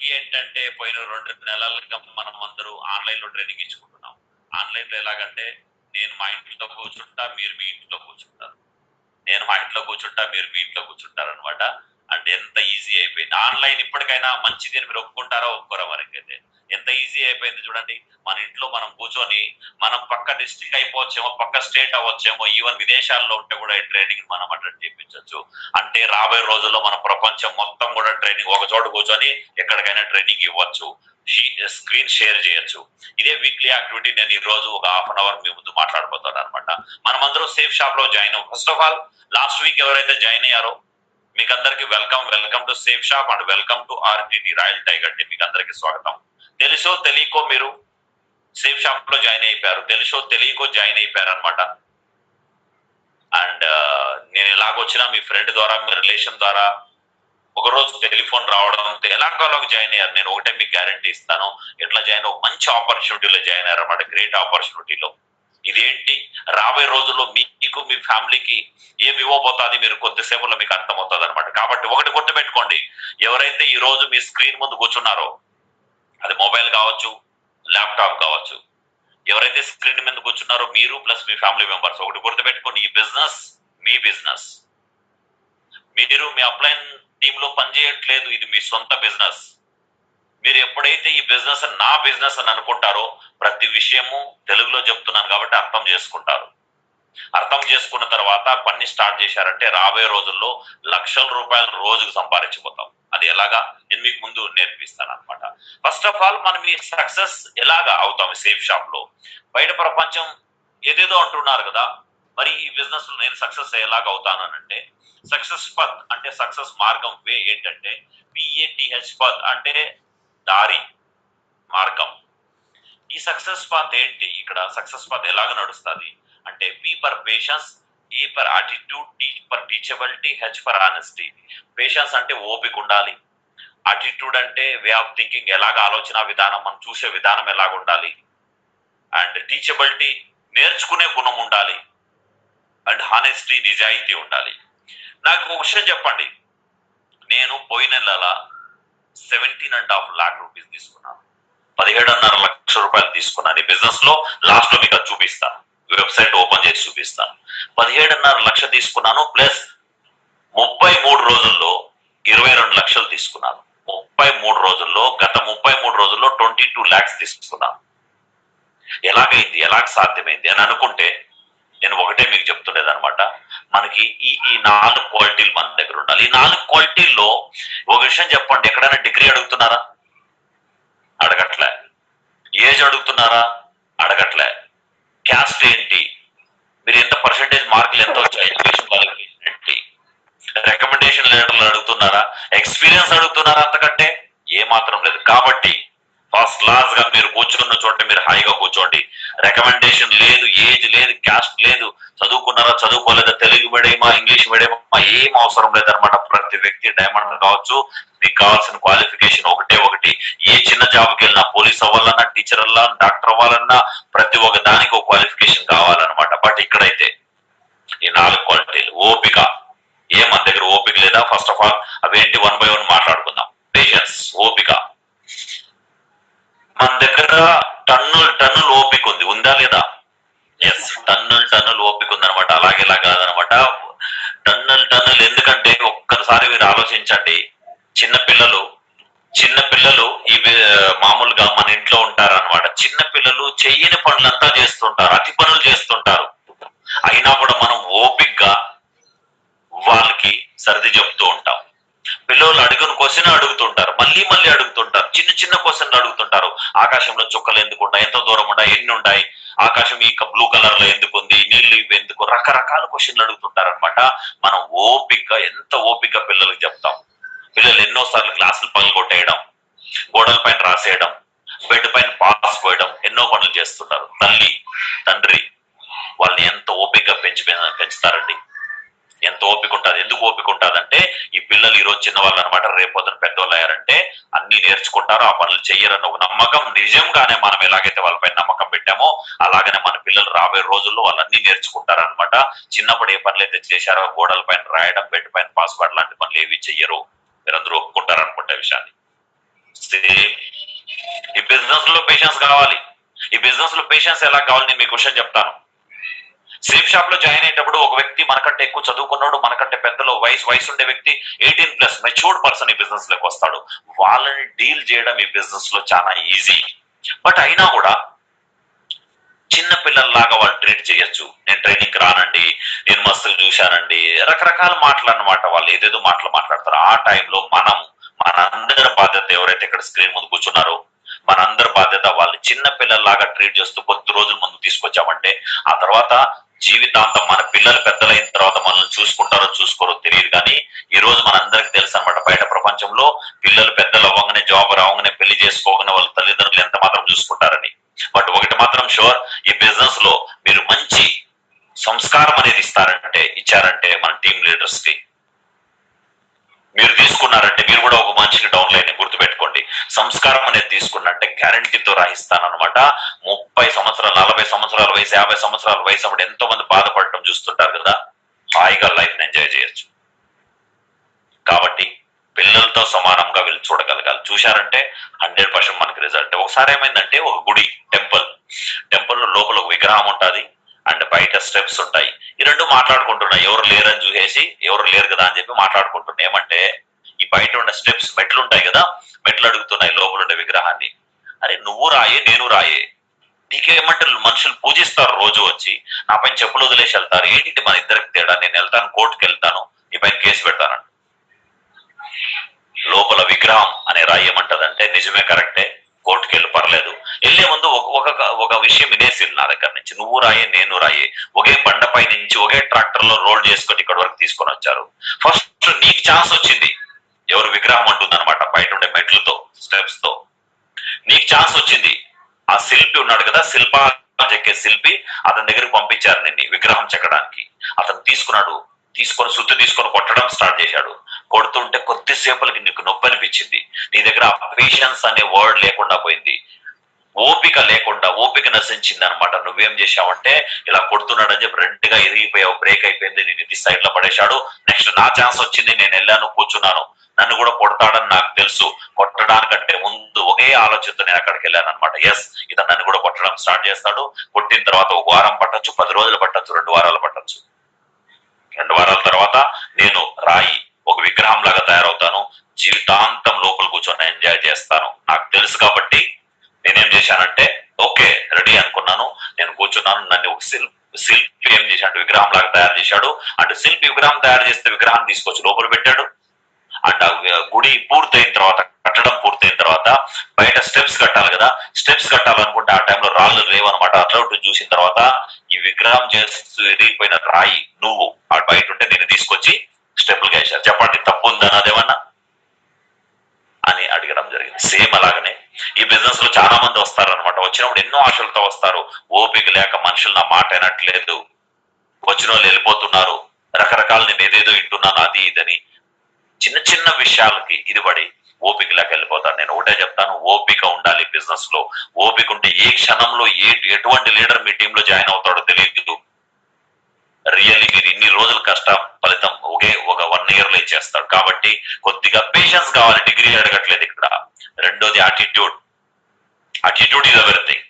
General గా ఏంటంటే పోయిన 2 నెలలుగా మనం అందరూ ఆన్లైన్ లో ట్రైనింగ్ ఇచ్చుకుంటున్నాం. ఆన్లైన్ లో ఎలాగంటే నేను మా ఇంట్లో కూర్చుంటా, మీరు మీ ఇంట్లో కూర్చుంటారు. నేను మా ఇంట్లో కూర్చుంటా, మీరు మీ ఇంట్లో కూర్చుంటారు అనమాట. అంటే ఎంత ఈజీ అయిపోయింది. ఆన్లైన్ ఇప్పటికైనా మంచిది అని మీరు ఒప్పుకుంటారా ఒప్పుకోరా? మనకైతే ఎంత ఈజీ అయిపోయింది చూడండి. మన ఇంట్లో మనం కూర్చొని మనం పక్క డిస్ట్రిక్ట్ అయిపోవచ్చేమో, పక్క స్టేట్ అవ్వచ్చేమో, ఈవెన్ విదేశాల్లో ఉంటే కూడా ఈ ట్రైనింగ్ మనం అటెండ్ చేయించవచ్చు. అంటే రాబోయే రోజుల్లో మన ప్రపంచం మొత్తం కూడా ట్రైనింగ్ ఒక చోట కూర్చొని ఎక్కడికైనా ట్రైనింగ్ ఇవ్వచ్చు, స్క్రీన్ షేర్ చేయొచ్చు. ఇదే వీక్లీ యాక్టివిటీ నేను ఈ రోజు ఒక హాఫ్ అన్ అవర్ మీ ముందు మాట్లాడబోతాను అనమాట. మనం అందరూ సేఫ్ షాప్ లో జాయిన్ అవ్వం. First of all last week ఎవరైతే జాయిన్ అయ్యారో మీకు అందరికి welcome to Safe Shop and welcome to RTT Royal Tiger Team. మీకు అందరికి స్వాగతం. తెలుసో తెలియకో మీరు సేఫ్ షాప్ లో జాయిన్ అయిపోయారు, తెలుసో తెలియకో జాయిన్ అయిపోయారు అనమాట. అండ్ నేను ఎలాగొచ్చినా మీ ఫ్రెండ్ ద్వారా, మీ రిలేషన్ ద్వారా ఒకరోజు టెలిఫోన్ రావడం ఎలాగోలాగా జాయిన్ అయ్యారు. నేను ఒకటే మీకు గ్యారంటీ ఇస్తాను, ఎట్లా జాయిన్ ఒక మంచి ఆపర్చునిటీలో జాయిన్ అయ్యారు అనమాట. గ్రేట్ ఆపర్చునిటీలో. ఇదేంటి రాబోయే రోజుల్లో మీకు మీ ఫ్యామిలీకి ఏమి ఇవ్వబోతుంది మీరు కొద్దిసేపులో మీకు అర్థమవుతుంది అనమాట. కాబట్టి ఒకటి గుర్తుపెట్టుకోండి, ఎవరైతే ఈ రోజు మీ స్క్రీన్ ముందు కూర్చున్నారో అది మొబైల్ కావచ్చు, ల్యాప్టాప్ కావచ్చు, ఎవరైతే స్క్రీన్ మీద కూర్చున్నారో మీరు ప్లస్ మీ ఫ్యామిలీ మెంబర్స్, ఒకటి గుర్తుపెట్టుకోండి, ఈ బిజినెస్ మీ బిజినెస్. మీరు మీ అప్లైన్ టీమ్ లో పనిచేయట్లేదు, ఇది మీ సొంత బిజినెస్. మీరు ఎప్పుడైతే ఈ బిజినెస్ నా బిజినెస్ అని అనుకుంటారో ప్రతి విషయము తెలుగులో చెప్తున్నాను కాబట్టి అర్థం చేసుకుంటారు. అర్థం చేసుకున్న తర్వాత పని స్టార్ట్ చేశారంటే రాబోయే రోజుల్లో లక్షల రూపాయలు రోజుకు సంపాదించిపోతాం. అది ఎలాగా నేను మీకు ముందు నేర్పిస్తాను అనమాట. ఫస్ట్ ఆఫ్ ఆల్ మనం ఈ సక్సెస్ ఎలాగా అవుతాం సేఫ్ షాప్ లో? బయట ప్రపంచం ఏదేదో అంటున్నారు కదా, మరి ఈ బిజినెస్ లో నేను సక్సెస్ ఎలాగా అవుతాను అంటే సక్సెస్ పత్ అంటే సక్సెస్ మార్గం, వే ఏంటంటే పిఏటిహెచ్ పత్ అంటే దారి, మార్గం. ఈ సక్సెస్ పాత్ ఏంటి? ఇక్కడ సక్సెస్ పాత్ ఎలాగ నడుస్తుంది అంటే పి ఫర్ పేషెన్స్, ఈ for attitude, tea for teachability, H for honesty. Patience అంటే ఓపిక ఉండాలి, యాటిట్యూడ్ అంటే వే ఆఫ్ థింకింగ్, ఎలాగ ఆలోచన విధానం, మనం చూసే విధానం ఎలాగ ఉండాలి, అండ్ టీచబిలిటీ నేర్చుకునే గుణం ఉండాలి, అండ్ హానెస్టీ నిజాయితీ ఉండాలి. నాకు ఒక విషయం చెప్పండి, నేను పోయిన నెల 17.5 lakh రూపీస్ తీసుకున్నాను, 17.5 లక్షల రూపాయలు తీసుకున్నాను ఈ బిజినెస్ లో. లాస్ట్ లో మీకు అది చూపిస్తాను, వెబ్సైట్ ఓపెన్ చేసి చూపిస్తాను. 17.5 లక్షలు తీసుకున్నాను, ప్లస్ 33 రోజుల్లో 22 లక్షలు తీసుకున్నాను. 33 రోజుల్లో, గత 33 రోజుల్లో 22 lakhs తీసుకున్నాను. ఎలాగైంది, ఎలాగ సాధ్యమైంది అని అనుకుంటే నేను ఒకటే మీకు చెప్తుండేది అనమాట, మనకి ఈ 4 క్వాలిటీలు మన దగ్గర ఉండాలి. ఈ 4 క్వాలిటీల్లో ఒక విషయం చెప్పండి, ఎక్కడైనా డిగ్రీ అడుగుతున్నారా? అడగట్లే. ఏజ్ అడుగుతున్నారా? అడగట్లే. క్యాస్ట్ ఏంటి, మీరు ఎంత పర్సెంటేజ్ మార్కులు ఎంత వచ్చాయి, ఎడ్యుకేషన్ క్వాలిఫికేషన్ ఏంటి, రికమెండేషన్ లెటర్లు అడుగుతున్నారా? ఎక్స్పీరియన్స్ అడుగుతున్నారా? అంతకంటే ఏ మాత్రం లేదు. కాబట్టి ఫస్ట్ క్లాస్ గా మీరు కూర్చున్న చోట మీరు హాయిగా కూర్చోండి. రికమెండేషన్ లేదు, ఏజ్ లేదు, క్యాస్ట్ లేదు, చదువుకున్నారా చదువుకోలేదా, తెలుగు మీడియమా ఇంగ్లీష్ మీడియమా ఏం అవసరం లేదనమాట. ప్రతి వ్యక్తి డైమండ్ కావచ్చు. మీకు కావాల్సిన క్వాలిఫికేషన్ ఒకటే ఒకటి. ఏ చిన్న జాబ్కి వెళ్ళినా, పోలీస్ అవ్వాలన్నా, టీచర్ అవ్వాలన్నా, డాక్టర్ అవ్వాలన్నా ప్రతి ఒక్క దానికి ఒక క్వాలిఫికేషన్ కావాలన్నమాట. బట్ ఇక్కడైతే ఈ 4 క్వాలిటీలు. ఓపిక, మన దగ్గర ఓపిక లేదా? ఫస్ట్ ఆఫ్ ఆల్ అవేంటి, 1 by 1 మాట్లాడుకుందాం. పేషెన్స్, ఓపిక. మన దగ్గర టన్నులు ఓపిక ఉందా లేదా? ఎస్, టన్నులు ఓపిక ఉందనమాట. అలాగేలా కాదనమాట, టన్నులు. ఎందుకంటే ఒక్కసారి మీరు ఆలోచించండి, చిన్నపిల్లలు ఇవి మామూలుగా మన ఇంట్లో ఉంటారనమాట. చిన్నపిల్లలు చెయ్యని పనులంతా చేస్తుంటారు, అతి పనులు చేస్తుంటారు. అయినా కూడా మనం ఓపికగా వాళ్ళకి సర్ది చెప్తూ ఉంటాం. పిల్లలు అడిగిన క్వశ్చన్ అడుగుతుంటారు, మళ్ళీ అడుగుతుంటారు, చిన్న క్వశ్చన్లు అడుగుతుంటారు. ఆకాశంలో చుక్కలు ఎందుకు ఉంటాయి, ఎంత దూరం ఉంటాయి, ఎన్ని ఉంటాయి, ఆకాశం ఈ బ్లూ కలర్ లో ఎందుకు ఉంది, నీళ్లు ఇవి ఎందుకు, రకరకాల క్వశ్చన్లు అడుగుతుంటారు అనమాట. మనం ఎంత ఓపికగా పిల్లలకు చెప్తాం. పిల్లలు ఎన్నోసార్లు క్లాసులు పగలగొట్టేయడం, గోడల పైన రాసేయడం, బెడ్ పైన పాస్ పోయడం, ఎన్నో పనులు చేస్తుంటారు. తల్లి తండ్రి వాళ్ళని ఎంత ఓపికగా పెంచుతారండి, ఎంత ఓపిక ఉంటుంది. ఎందుకు ఓపిక ఉంటుందంటే ఈ పిల్లలు ఈ రోజు చిన్నవాళ్ళు అనమాట, రేపొద్దున పెద్దవాళ్ళు అయ్యారంటే అన్ని నేర్చుకుంటారు, ఆ పనులు చెయ్యరన్న ఒక నమ్మకం. నిజంగానే మనం ఎలాగైతే వాళ్ళపై నమ్మకం పెట్టామో అలాగనే మన పిల్లలు రాబోయే రోజుల్లో వాళ్ళన్నీ నేర్చుకుంటారు అనమాట. చిన్నప్పుడు ఏ పనులు అయితే చేశారో, గోడల పైన రాయడం, బెడ్ పైన పాస్వర్డ్ లాంటి పనులు ఏవి చెయ్యరు. మీరందరూ ఒప్పుకుంటారు అనుకుంటే విషయాన్ని. కావాలి. ఈ బిజినెస్ లో పేషెన్స్ ఎలా కావాలి నేను మీకు క్వశ్చన్ చెప్తాను. సేఫ్ షాప్ లో జాయిన్ అయ్యేటప్పుడు ఒక వ్యక్తి మనకంటే ఎక్కువ చదువుకున్నాడు, మనకంటే పెద్దలో వయసు ఉండే వ్యక్తి 18+ మెచ్యూర్డ్ పర్సన్ ఈ బిజినెస్ లోకి వస్తాడు. వాళ్ళని డీల్ చేయడం ఈ బిజినెస్ లో చాలా ఈజీ. బట్ అయినా కూడా చిన్న పిల్లల్లాగా వాళ్ళు ట్రీట్ చేయొచ్చు. నేను ట్రైనింగ్ రానండి, నేను మస్తులు చూశానండి, రకరకాల మాటలు అన్నమాట. వాళ్ళు ఏదేదో మాటలు మాట్లాడతారు. ఆ టైంలో మనందరి బాధ్యత, ఎవరైతే ఇక్కడ స్క్రీన్ ముందు కూర్చున్నారో మనందరి బాధ్యత వాళ్ళని చిన్న పిల్లల్లాగా ట్రీట్ చేస్తూ కొద్ది రోజుల ముందు తీసుకొచ్చామంటే ఆ తర్వాత జీవితాంతం మన పిల్లలు పెద్దలైన తర్వాత మనల్ని చూసుకుంటారో చూసుకోరో తెలియదు. కానీ ఈ రోజు మనందరికి తెలుసు అనమాట, బయట ప్రపంచంలో పిల్లలు పెద్దలు అవ్వగానే, జాబ్ రావగానే, పెళ్లి చేసుకోగానే వాళ్ళ తల్లిదండ్రులు ఎంత మాత్రం చూసుకుంటారని. బట్ ఒకటి మాత్రం షూర్, ఈ బిజినెస్ లో మీరు మంచి సంస్కారం అనేది ఇచ్చారంటే మన టీమ్ లీడర్స్ కి మీరు తీసుకున్నారంటే మీరు కూడా ఒక మనిషికి డౌన్ లైన్ గుర్తుపెట్టుకోండి. సంస్కారం అనేది తీసుకున్నంటే గ్యారంటీతో రాయిస్తానమాట. 30 సంవత్సరాలు, 40 సంవత్సరాల వయసు, 50 సంవత్సరాల వయసు అప్పుడు ఎంతో మంది బాధపడటం చూస్తుంటారు కదా, హాయిగా లైఫ్ ఎంజాయ్ చేయొచ్చు. కాబట్టి పిల్లలతో సమానంగా వీళ్ళు చూడగలగాలి. చూశారంటే 100% మనకి రిజల్ట్. ఒకసారి ఏమైందంటే ఒక గుడి, టెంపుల్ లోపల ఒక విగ్రహం ఉంటుంది అండ్ బయట స్టెప్స్ ఉంటాయి. ఈ రెండు మాట్లాడుకుంటున్నాయి. ఎవరు లేరని చూసేసి ఎవరు లేరు కదా అని చెప్పి మాట్లాడుకుంటున్నాయి. ఏమంటే ఈ బయట ఉన్న స్టెప్స్, మెట్లు ఉంటాయి కదా, మెట్లు అడుగుతున్నాయి లోపల ఉండే విగ్రహాన్ని, అరే నువ్వు రాయే నేను రాయే, నీకేమంటే మనుషులు పూజిస్తారు రోజు వచ్చి, నా పైన చెప్పులు వదిలేసి వెళ్తారు, ఏంటి మన ఇద్దరికి తేడా, నేను వెళ్తాను కోర్టుకు వెళ్తాను, నీ పైన కేసు పెడతానంట. లోపల విగ్రహం అనే రాయి ఏమంటదంటే నిజమే, కరెక్టే, కోర్టుకు వెళ్ళి పర్లేదు. వెళ్లే ముందు ఒక విషయం వినేసింది నా దగ్గర నుంచి, నువ్వు రాయే నేను రాయే, ఒకే బండపై నుంచి ఒకే ట్రాక్టర్ లో రోల్ చేసుకొని ఇక్కడ వరకు తీసుకొని వచ్చారు. ఫస్ట్ నీకు ఛాన్స్ వచ్చింది, ఎవరు విగ్రహం అంటుంది అనమాట, బయట ఉండే మెట్లతో స్టెప్స్ తో నీకు ఛాన్స్ వచ్చింది. ఆ శిల్పి ఉన్నాడు కదా, చెక్కే శిల్పి, అతని దగ్గరికి పంపించారు నిన్ను విగ్రహం చెక్కడానికి. అతను తీసుకొని సుత్తి తీసుకొని కొట్టడం స్టార్ట్ చేశాడు. కొడుతుంటే కొద్దిసేపటికి నీకు నొప్పి అనిపించింది. నీ దగ్గర పేషెన్స్ అనే వర్డ్ లేకుండా పోయింది, ఓపిక నశించింది అనమాట. నువ్వేం చేశావంటే ఇలా కొడుతున్నాడని చెప్పి రెండుగా ఎరిగిపోయావు, బ్రేక్ అయిపోయింది, నేను ఇది సైడ్ లో పడేశాడు. నెక్స్ట్ నా ఛాన్స్ వచ్చింది, నేను వెళ్ళాను, కూర్చున్నాను, నన్ను కూడా కొడతాడని నాకు తెలుసు, కొట్టడానికంటే ముందు ఒకే ఆలోచనతో నేను అక్కడికి వెళ్ళాను అనమాట. ఎస్, ఇతను నన్ను కూడా కొట్టడం స్టార్ట్ చేస్తాడు. కొట్టిన తర్వాత 1 వారం పట్టొచ్చు, 10 రోజులు పట్టొచ్చు, 2 వారాలు పట్టొచ్చు. 2 వారాల తర్వాత నేను రాయి ఒక విగ్రహం లాగా తయారవుతాను, జీవితాంతం లోపల కూర్చొని ఎంజాయ్ చేస్తాను. నాకు తెలుసు కాబట్టి నేనేం చేశానంటే ఓకే రెడీ అనుకున్నాను, నేను కూర్చున్నాను. నన్ను ఒక శిల్పి ఏం చేశాడు, విగ్రహం లాగా తయారు చేశాడు. అంటే శిల్పి విగ్రహం తయారు చేస్తే విగ్రహాన్ని తీసుకొచ్చి లోపల పెట్టాడు. అండ్ గుడి పూర్తయిన తర్వాత, కట్టడం పూర్తయిన తర్వాత బయట స్టెప్స్ కట్టాలి కదా, స్టెప్స్ కట్టాలనుకుంటే ఆ టైంలో రాళ్ళు లేవన్నమాట. అట్లా చూసిన తర్వాత ఈ విగ్రహం చేస్తూ ఎదిగిపోయిన రాయి నువ్వు బయట ఉంటే నేను తీసుకొచ్చి స్టెప్లుగా వేశారు. చెప్పండి తప్పు ఉందని అదేమన్నా అని అడగడం జరిగింది. సేమ్ అలాగనే ఈ బిజినెస్ లో చాలా మంది వస్తారనమాట. వచ్చినప్పుడు ఎన్నో ఆశలతో వస్తారు, ఓపిక లేక మనుషులు నా మాట వినట్లేదు, వచ్చిన వాళ్ళు వెళ్ళిపోతున్నారు, రకరకాల నేను ఏదేదో వింటున్నాను అది ఇదని, చిన్న చిన్న విషయాలకి ఇది పడి ఓపిక లేక వెళ్ళిపోతాను. నేను ఒకటే చెప్తాను, ఓపిక ఉండాలి బిజినెస్ లో. ఓపిక ఉంటే ఏ క్షణంలో ఎటువంటి లీడర్ మీ టీంలో జాయిన్ అవుతాడో తెలియదు. రియల్లీ మీరు ఇన్ని రోజులు కష్టం ఫలితం ఒక 1 year లో ఇచ్చేస్తాడు. కాబట్టి కొద్దిగా పేషెన్స్ కావాలి. డిగ్రీ అడగట్లేదు ఇక్కడ. రెండోది యాటిట్యూడ్ ఈజ్ ఎవరీథింగ్.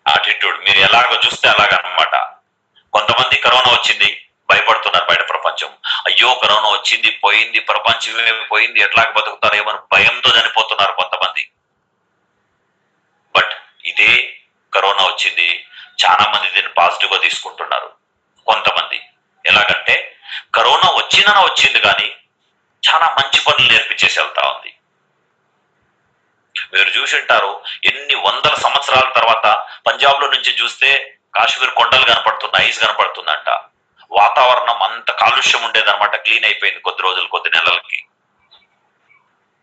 యాటిట్యూడ్ మీరు ఎలాగో చూస్తే అలాగనమాట. కొంతమంది కరోనా వచ్చింది భయపడుతున్నారు బయట ప్రపంచం, అయ్యో కరోనా వచ్చింది పోయింది, ప్రపంచమే పోయింది, ఎట్లాగ బతుకుతారేమో భయంతో చనిపోతున్నారు కొంతమంది. బట్ ఇదే కరోనా వచ్చింది, చాలా మంది దీన్ని పాజిటివ్ గా తీసుకుంటున్నారు. కొంతమంది ఎలాగంటే కరోనా వచ్చింది కానీ చాలా మంచి పనులు నేర్పించేసి వెళ్తా ఉంది. మీరు చూసింటారు, ఎన్ని వందల సంవత్సరాల తర్వాత పంజాబ్ లో నుంచి చూస్తే కాశ్మీర్ కొండలు కనపడుతున్నాయి, ఐస్ కనపడుతుందంట. వాతావరణం అంత కాలుష్యం ఉండేదన్నమాట, క్లీన్ అయిపోయింది కొద్ది నెలలకి.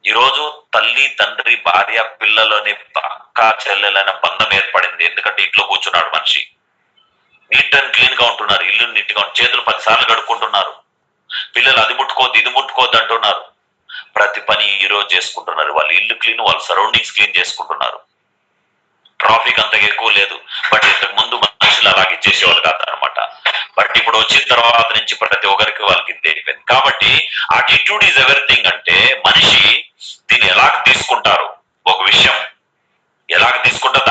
ఈరోజు తల్లి తండ్రి భార్య పిల్లలని అక్క చెల్లెలైన బంధం ఏర్పడింది. ఎందుకంటే ఇంట్లో కూర్చున్నాడు మనిషి, నీట్ అండ్ క్లీన్ గా ఉంటున్నారు, ఇల్లు నీట్ గా చేతులు 10 సార్లు కడుక్కుంటున్నారు. పిల్లలు అది ముట్టుకోవద్దు ఇది ముట్టుకోవద్దు అంటున్నారు. ప్రతి పని ఈ రోజు చేసుకుంటున్నారు. వాళ్ళ ఇల్లు క్లీన్, వాళ్ళ సరౌండింగ్స్ క్లీన్ చేసుకుంటున్నారు. ట్రాఫిక్ అంతగా ఎక్కువ లేదు. బట్ ఇంతకు ముందు మనుషులు అలాగే చేసేవాళ్ళు కాదనమాట. బట్ ఇప్పుడు వచ్చిన తర్వాత నుంచి ప్రతి ఒక్కరికి వాళ్ళకి ఇది అయిపోయింది. కాబట్టి యాటిట్యూడ్ ఈజ్ ఎవరీథింగ్. అంటే మనిషి దీన్ని ఎలాగ తీసుకుంటారు, ఒక విషయం ఎలాగ తీసుకుంటారో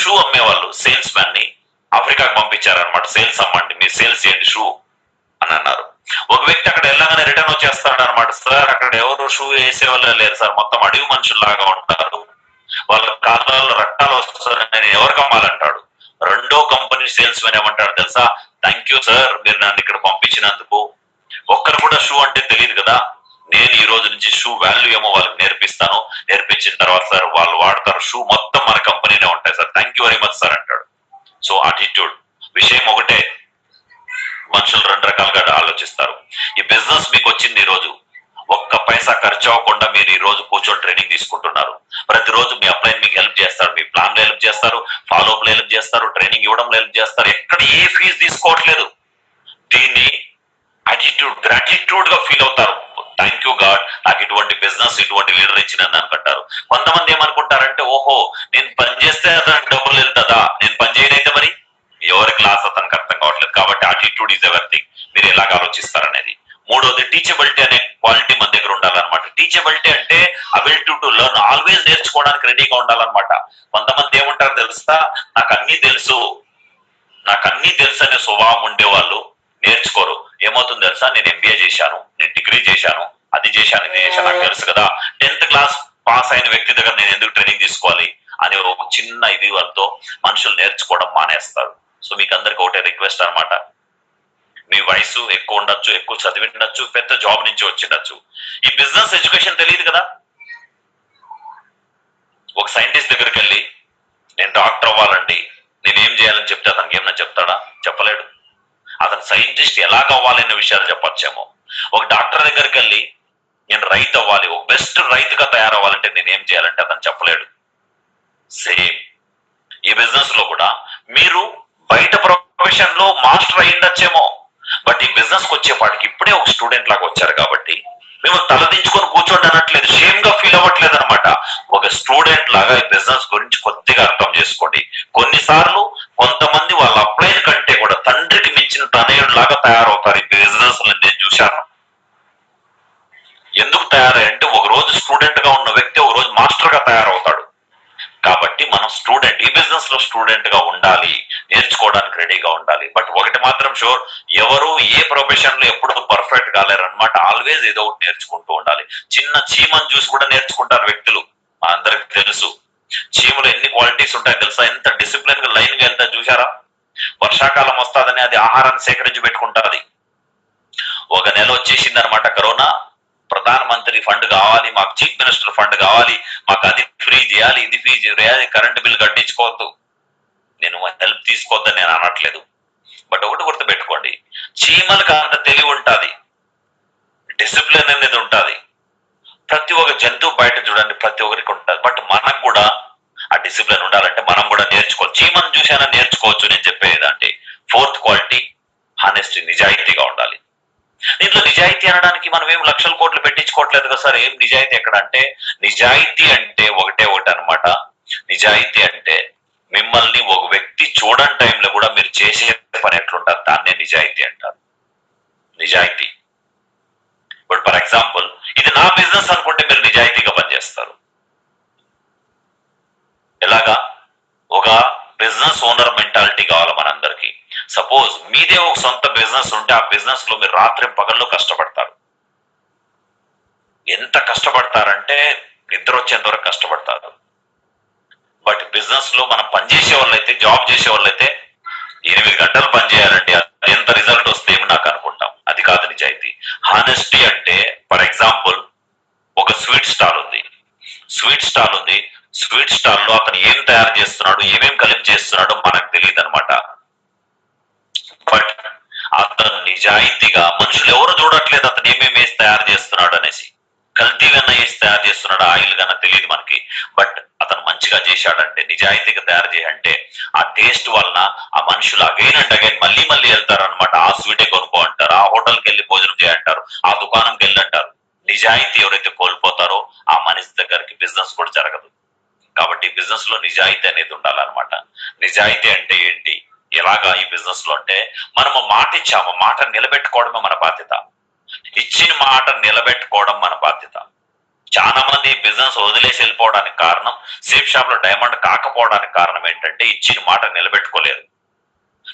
షూ అమ్మేవాళ్ళు సేల్స్ మ్యాన్ ని ఆఫ్రికాకు పంపించారనమాట. సేల్స్ అమ్మండి, మీరు సేల్స్ చేయండి షూ అని అన్నారు. ఒక వ్యక్తి అక్కడ వెళ్ళగానే రిటర్న్ వచ్చేస్తాడు అనమాట. సార్ అక్కడ ఎవరు షూ వేసే వాళ్ళు లేరు సార్, మొత్తం అడవి మనుషుల్లాగా ఉంటారు, వాళ్ళ కాలాల్లో రక్తాలు వస్తారు, నేను ఎవరికి అమ్మాలంటాడు. రెండో కంపెనీ సేల్స్ మ్యాన్ ఏమంటాడు తెలుసా, థ్యాంక్ యూ సార్ మీరు నన్ను ఇక్కడ పంపించినందుకు. ఒక్కరు కూడా షూ అంటే తెలియదు కదా, నేను ఈ రోజు నుంచి షూ వాల్యూ ఏమో వాళ్ళకి నేర్పిస్తాను, నేర్పించిన తర్వాత సార్ వాళ్ళు వాడతారు, షూ మొత్తం మన కంపెనీనే ఉంటాయి sir, thank you very much sir అంటాడు. సో అటిట్యూడ్ విషయం ఒకటే, మనుషులు రెండు రకాలుగా ఆలోచిస్తారు. ఈ బిజినెస్ మీకు వచ్చింది ఈ రోజు, ఒక్క పైసా ఖర్చు అవ్వకుండా మీరు ఈ రోజు కూర్చొని ట్రైనింగ్ తీసుకుంటున్నారు. ప్రతిరోజు మీ అప్లైన్ మీకు హెల్ప్ చేస్తారు, మీ ప్లాన్ లో హెల్ప్ చేస్తారు, ఫాలో అప్ లో హెల్ప్ చేస్తారు, ట్రైనింగ్ ఇవ్వడంలో హెల్ప్ చేస్తారు, ఎక్కడ ఏ ఫీజు తీసుకోవట్లేదు. దీన్ని అటిట్యూడ్ గ్రాటిట్యూడ్ గా ఫీల్ అవుతారు. థ్యాంక్ యూ గాడ్ నాకు ఇటువంటి బిజినెస్ ఇటువంటి లీడర్ ఇచ్చినని అనుకుంటారు. కొంతమంది ఏమనుకుంటారంటే, ఓహో నేను పని చేస్తే అతనికి డబ్బులు వెళ్తుందా, నేను పని చేయనైతే మరి ఎవరి క్లాస్ అతనికి అర్థం కావట్లేదు. కాబట్టి అటిట్యూడ్ ఈజ్ ఎవరిథింగ్, మీరు ఎలాగ ఆలోచిస్తారనేది. మూడోది టీచబిలిటీ అనే క్వాలిటీ మన దగ్గర ఉండాలన్నమాట. టీచబిలిటీ అంటే అబిలిటీ టు లెర్న్, ఆల్వేస్ నేర్చుకోవడానికి రెడీగా ఉండాలన్నమాట. కొంతమంది ఏమంటారు తెలుసా, నాకు అన్ని తెలుసు అనే స్వభావం ఉండేవాళ్ళు నేర్చుకోరు. ఏమవుతుంది తెలుసా, నేను ఎంబీఏ చేశాను, నేను డిగ్రీ చేశాను, అది చేశాను, ఇది చేశాను, నాకు తెలుసు కదా, 10th క్లాస్ పాస్ అయిన వ్యక్తి దగ్గర నేను ఎందుకు ట్రైనింగ్ తీసుకోవాలి అని ఒక చిన్న ఇది వాళ్ళతో మనుషులు నేర్చుకోవడం మానేస్తారు. సో మీకు అందరికి ఒకటే రిక్వెస్ట్ అనమాట, మీ వయసు ఎక్కువ ఉండొచ్చు, ఎక్కువ చదివి ఉండొచ్చు, పెద్ద జాబ్ నుంచి వచ్చిండొచ్చు, ఈ బిజినెస్ ఎడ్యుకేషన్ తెలియదు కదా. ఒక సైంటిస్ట్ దగ్గరికి వెళ్ళి నేను డాక్టర్ అవ్వాలండి, నేనేం చేయాలని చెప్తే అతనికి ఏమన్నా చెప్తాడా? చెప్పలేడు. అతను సైంటిస్ట్ ఎలాగ అవ్వాలనే విషయాలు చెప్పొచ్చేమో. ఒక డాక్టర్ దగ్గరికి వెళ్ళి నేను రైతు అవ్వాలి, ఒక బెస్ట్ రైతుగా తయారవ్వాలంటే నేనేం చేయాలంటే అతను చెప్పలేడు. సేమ్ ఈ బిజినెస్ లో కూడా మీరు బయట ప్రొఫెషన్ లో మాస్టర్ అయ్యిండొచ్చేమో, బట్ ఈ బిజినెస్ కి వచ్చేపాటికి ఇప్పుడే ఒక స్టూడెంట్ లాగా వచ్చారు కాబట్టి మేము తలదించుకొని కూర్చోండి అనట్లేదు, షేమ్ గా ఫీల్ అవ్వట్లేదు అనమాట. ఒక స్టూడెంట్ లాగా ఈ బిజినెస్ గురించి కొద్దిగా అర్థం చేసుకోండి. కొన్నిసార్లు కొంతమంది వాళ్ళ అప్లైన్ కంటే కూడా తండ్రికి మించిన తనయుడు లాగా తయారవుతారు ఈ బిజినెస్. నేను చూశాను. ఎందుకు తయారంటే ఒక రోజు స్టూడెంట్ గా ఉన్న వ్యక్తి ఒక రోజు మాస్టర్ గా తయారవుతాడు. కాబట్టి మనం స్టూడెంట్, ఈ బిజినెస్ లో స్టూడెంట్ గా ఉండాలి, నేర్చుకోవడానికి రెడీగా ఉండాలి. బట్ ఒకటి మాత్రం షూర్, ఎవరు ఏ ప్రొఫెషన్ లో ఎప్పుడు పర్ఫెక్ట్ కాలేరు అనమాట. ఆల్వేస్ ఏదో ఒకటి నేర్చుకుంటూ ఉండాలి. చిన్న చీమను చూసి కూడా నేర్చుకుంటారు వ్యక్తులు, అందరికి తెలుసు. చీమలో ఎన్ని క్వాలిటీస్ ఉంటాయో తెలుసా, ఎంత డిసిప్లిన్ గా లైన్ గా వెళ్తా చూసారా. వర్షాకాలం వస్తాదని అది ఆహారాన్ని సేకరించి పెట్టుకుంటాది. ఒక నెల వచ్చేసింది అనమాట కరోనా, ప్రధానమంత్రి ఫండ్ కావాలి, మాకు చీఫ్ మినిస్టర్ ఫండ్ కావాలి, మాకు అది ఫ్రీ చేయాలి, ఇది ఫ్రీ చేయాలి, కరెంట్ బిల్ కట్టించుకోవద్దు. నేను హెల్ప్ తీసుకోవద్దని నేను అనట్లేదు, బట్ ఒకటి గుర్తు పెట్టుకోండి, చీమలకు అంత తెలివి ఉంటుంది, డిసిప్లిన్ అనేది ఉంటుంది. ప్రతి ఒక్క జంతువు బయట చూడండి ప్రతి ఒక్కరికి ఉంటుంది, బట్ మనకు కూడా ఆ డిసిప్లిన్ ఉండాలంటే మనం కూడా నేర్చుకోవచ్చు. చీమను చూసైనా నేర్చుకోవచ్చు. నేను చెప్పేది అంటే 4th క్వాలిటీ హానెస్టీ, నిజాయితీగా ఉండాలి. దీంట్లో నిజాయితీ అనడానికి మనం ఏం లక్షల కోట్లు పెట్టించుకోవట్లేదు కదా సార్. ఏం నిజాయితీ ఎక్కడ అంటే, నిజాయితీ అంటే ఒకటే ఒకటి అనమాట. నిజాయితీ అంటే మిమ్మల్ని ఒక వ్యక్తి చూడని టైంలో కూడా మీరు చేసే పని ఎట్లుంటారు, దాన్నే నిజాయితీ అంటారు. నిజాయితీ. బట్ ఫర్ ఎగ్జాంపుల్ ఇది నా బిజినెస్ అనుకుంటే మీరు నిజాయితీగా పనిచేస్తారు. ఎలాగా? ఒక బిజినెస్ ఓనర్ మెంటాలిటీ కావాలి మనందరికి. సపోజ్ మీదే ఒక సొంత బిజినెస్ ఉంటే ఆ బిజినెస్ లో మీరు రాత్రి పగళ్ళు కష్టపడతారు. ఎంత కష్టపడతారంటే నిద్ర వచ్చేంత వరకు కష్టపడతారు. బట్ బిజినెస్ లో మనం పనిచేసే వాళ్ళైతే, జాబ్ చేసే వాళ్ళైతే 8 గంటలు పని చేయాలంటే ఎంత రిజల్ట్ వస్తే ఏమి నాకు అనుకుంటాం. అది కాదు నిజాయితీ. హానెస్టీ అంటే ఫర్ ఎగ్జాంపుల్ ఒక స్వీట్ స్టాల్ ఉంది, స్వీట్ స్టాల్ లో అతను ఏం తయారు చేస్తున్నాడు, ఏమేం కలిపి చేస్తున్నాడో మనకు తెలియదు అనమాట. బట్ అతను నిజాయితీగా, మనుషులు ఎవరు చూడట్లేదు అతను ఏమేమి వేసి తయారు చేస్తున్నాడు అనేసి, కల్తీ కన్నా వేసి తయారు చేస్తున్నాడు, ఆయిల్ కన్నా తెలియదు మనకి. బట్ అతను మంచిగా చేశాడంటే, నిజాయితీగా తయారు చేయంటే ఆ టేస్ట్ వలన ఆ మనుషులు అగైన్ అండ్ అగైన్ మళ్ళీ మళ్ళీ వెళ్తారు అనమాట. ఆ స్వీటే కొనుక్కో అంటారు, ఆ హోటల్కి వెళ్ళి భోజనం చేయంటారు, ఆ దుకాణంకి వెళ్ళి అంటారు. నిజాయితీ ఎవరైతే కోల్పోతారో ఆ మనిషి దగ్గరికి బిజినెస్ కూడా జరగదు. కాబట్టి బిజినెస్ లో నిజాయితీ అనేది ఉండాలన్నమాట. నిజాయితీ అంటే ఏంటి, ఎలాగా ఈ బిజినెస్ లో అంటే, మనము మాట ఇచ్చాము, మాట నిలబెట్టుకోవడమే మన బాధ్యత. ఇచ్చిన మాట నిలబెట్టుకోవడం మన బాధ్యత. చాలా మంది బిజినెస్ వదిలేసి వెళ్ళిపోవడానికి కారణం, సేఫ్ షాప్ లో డైమండ్ కాకపోవడానికి కారణం ఏంటంటే ఇచ్చిన మాట నిలబెట్టుకోలేరు.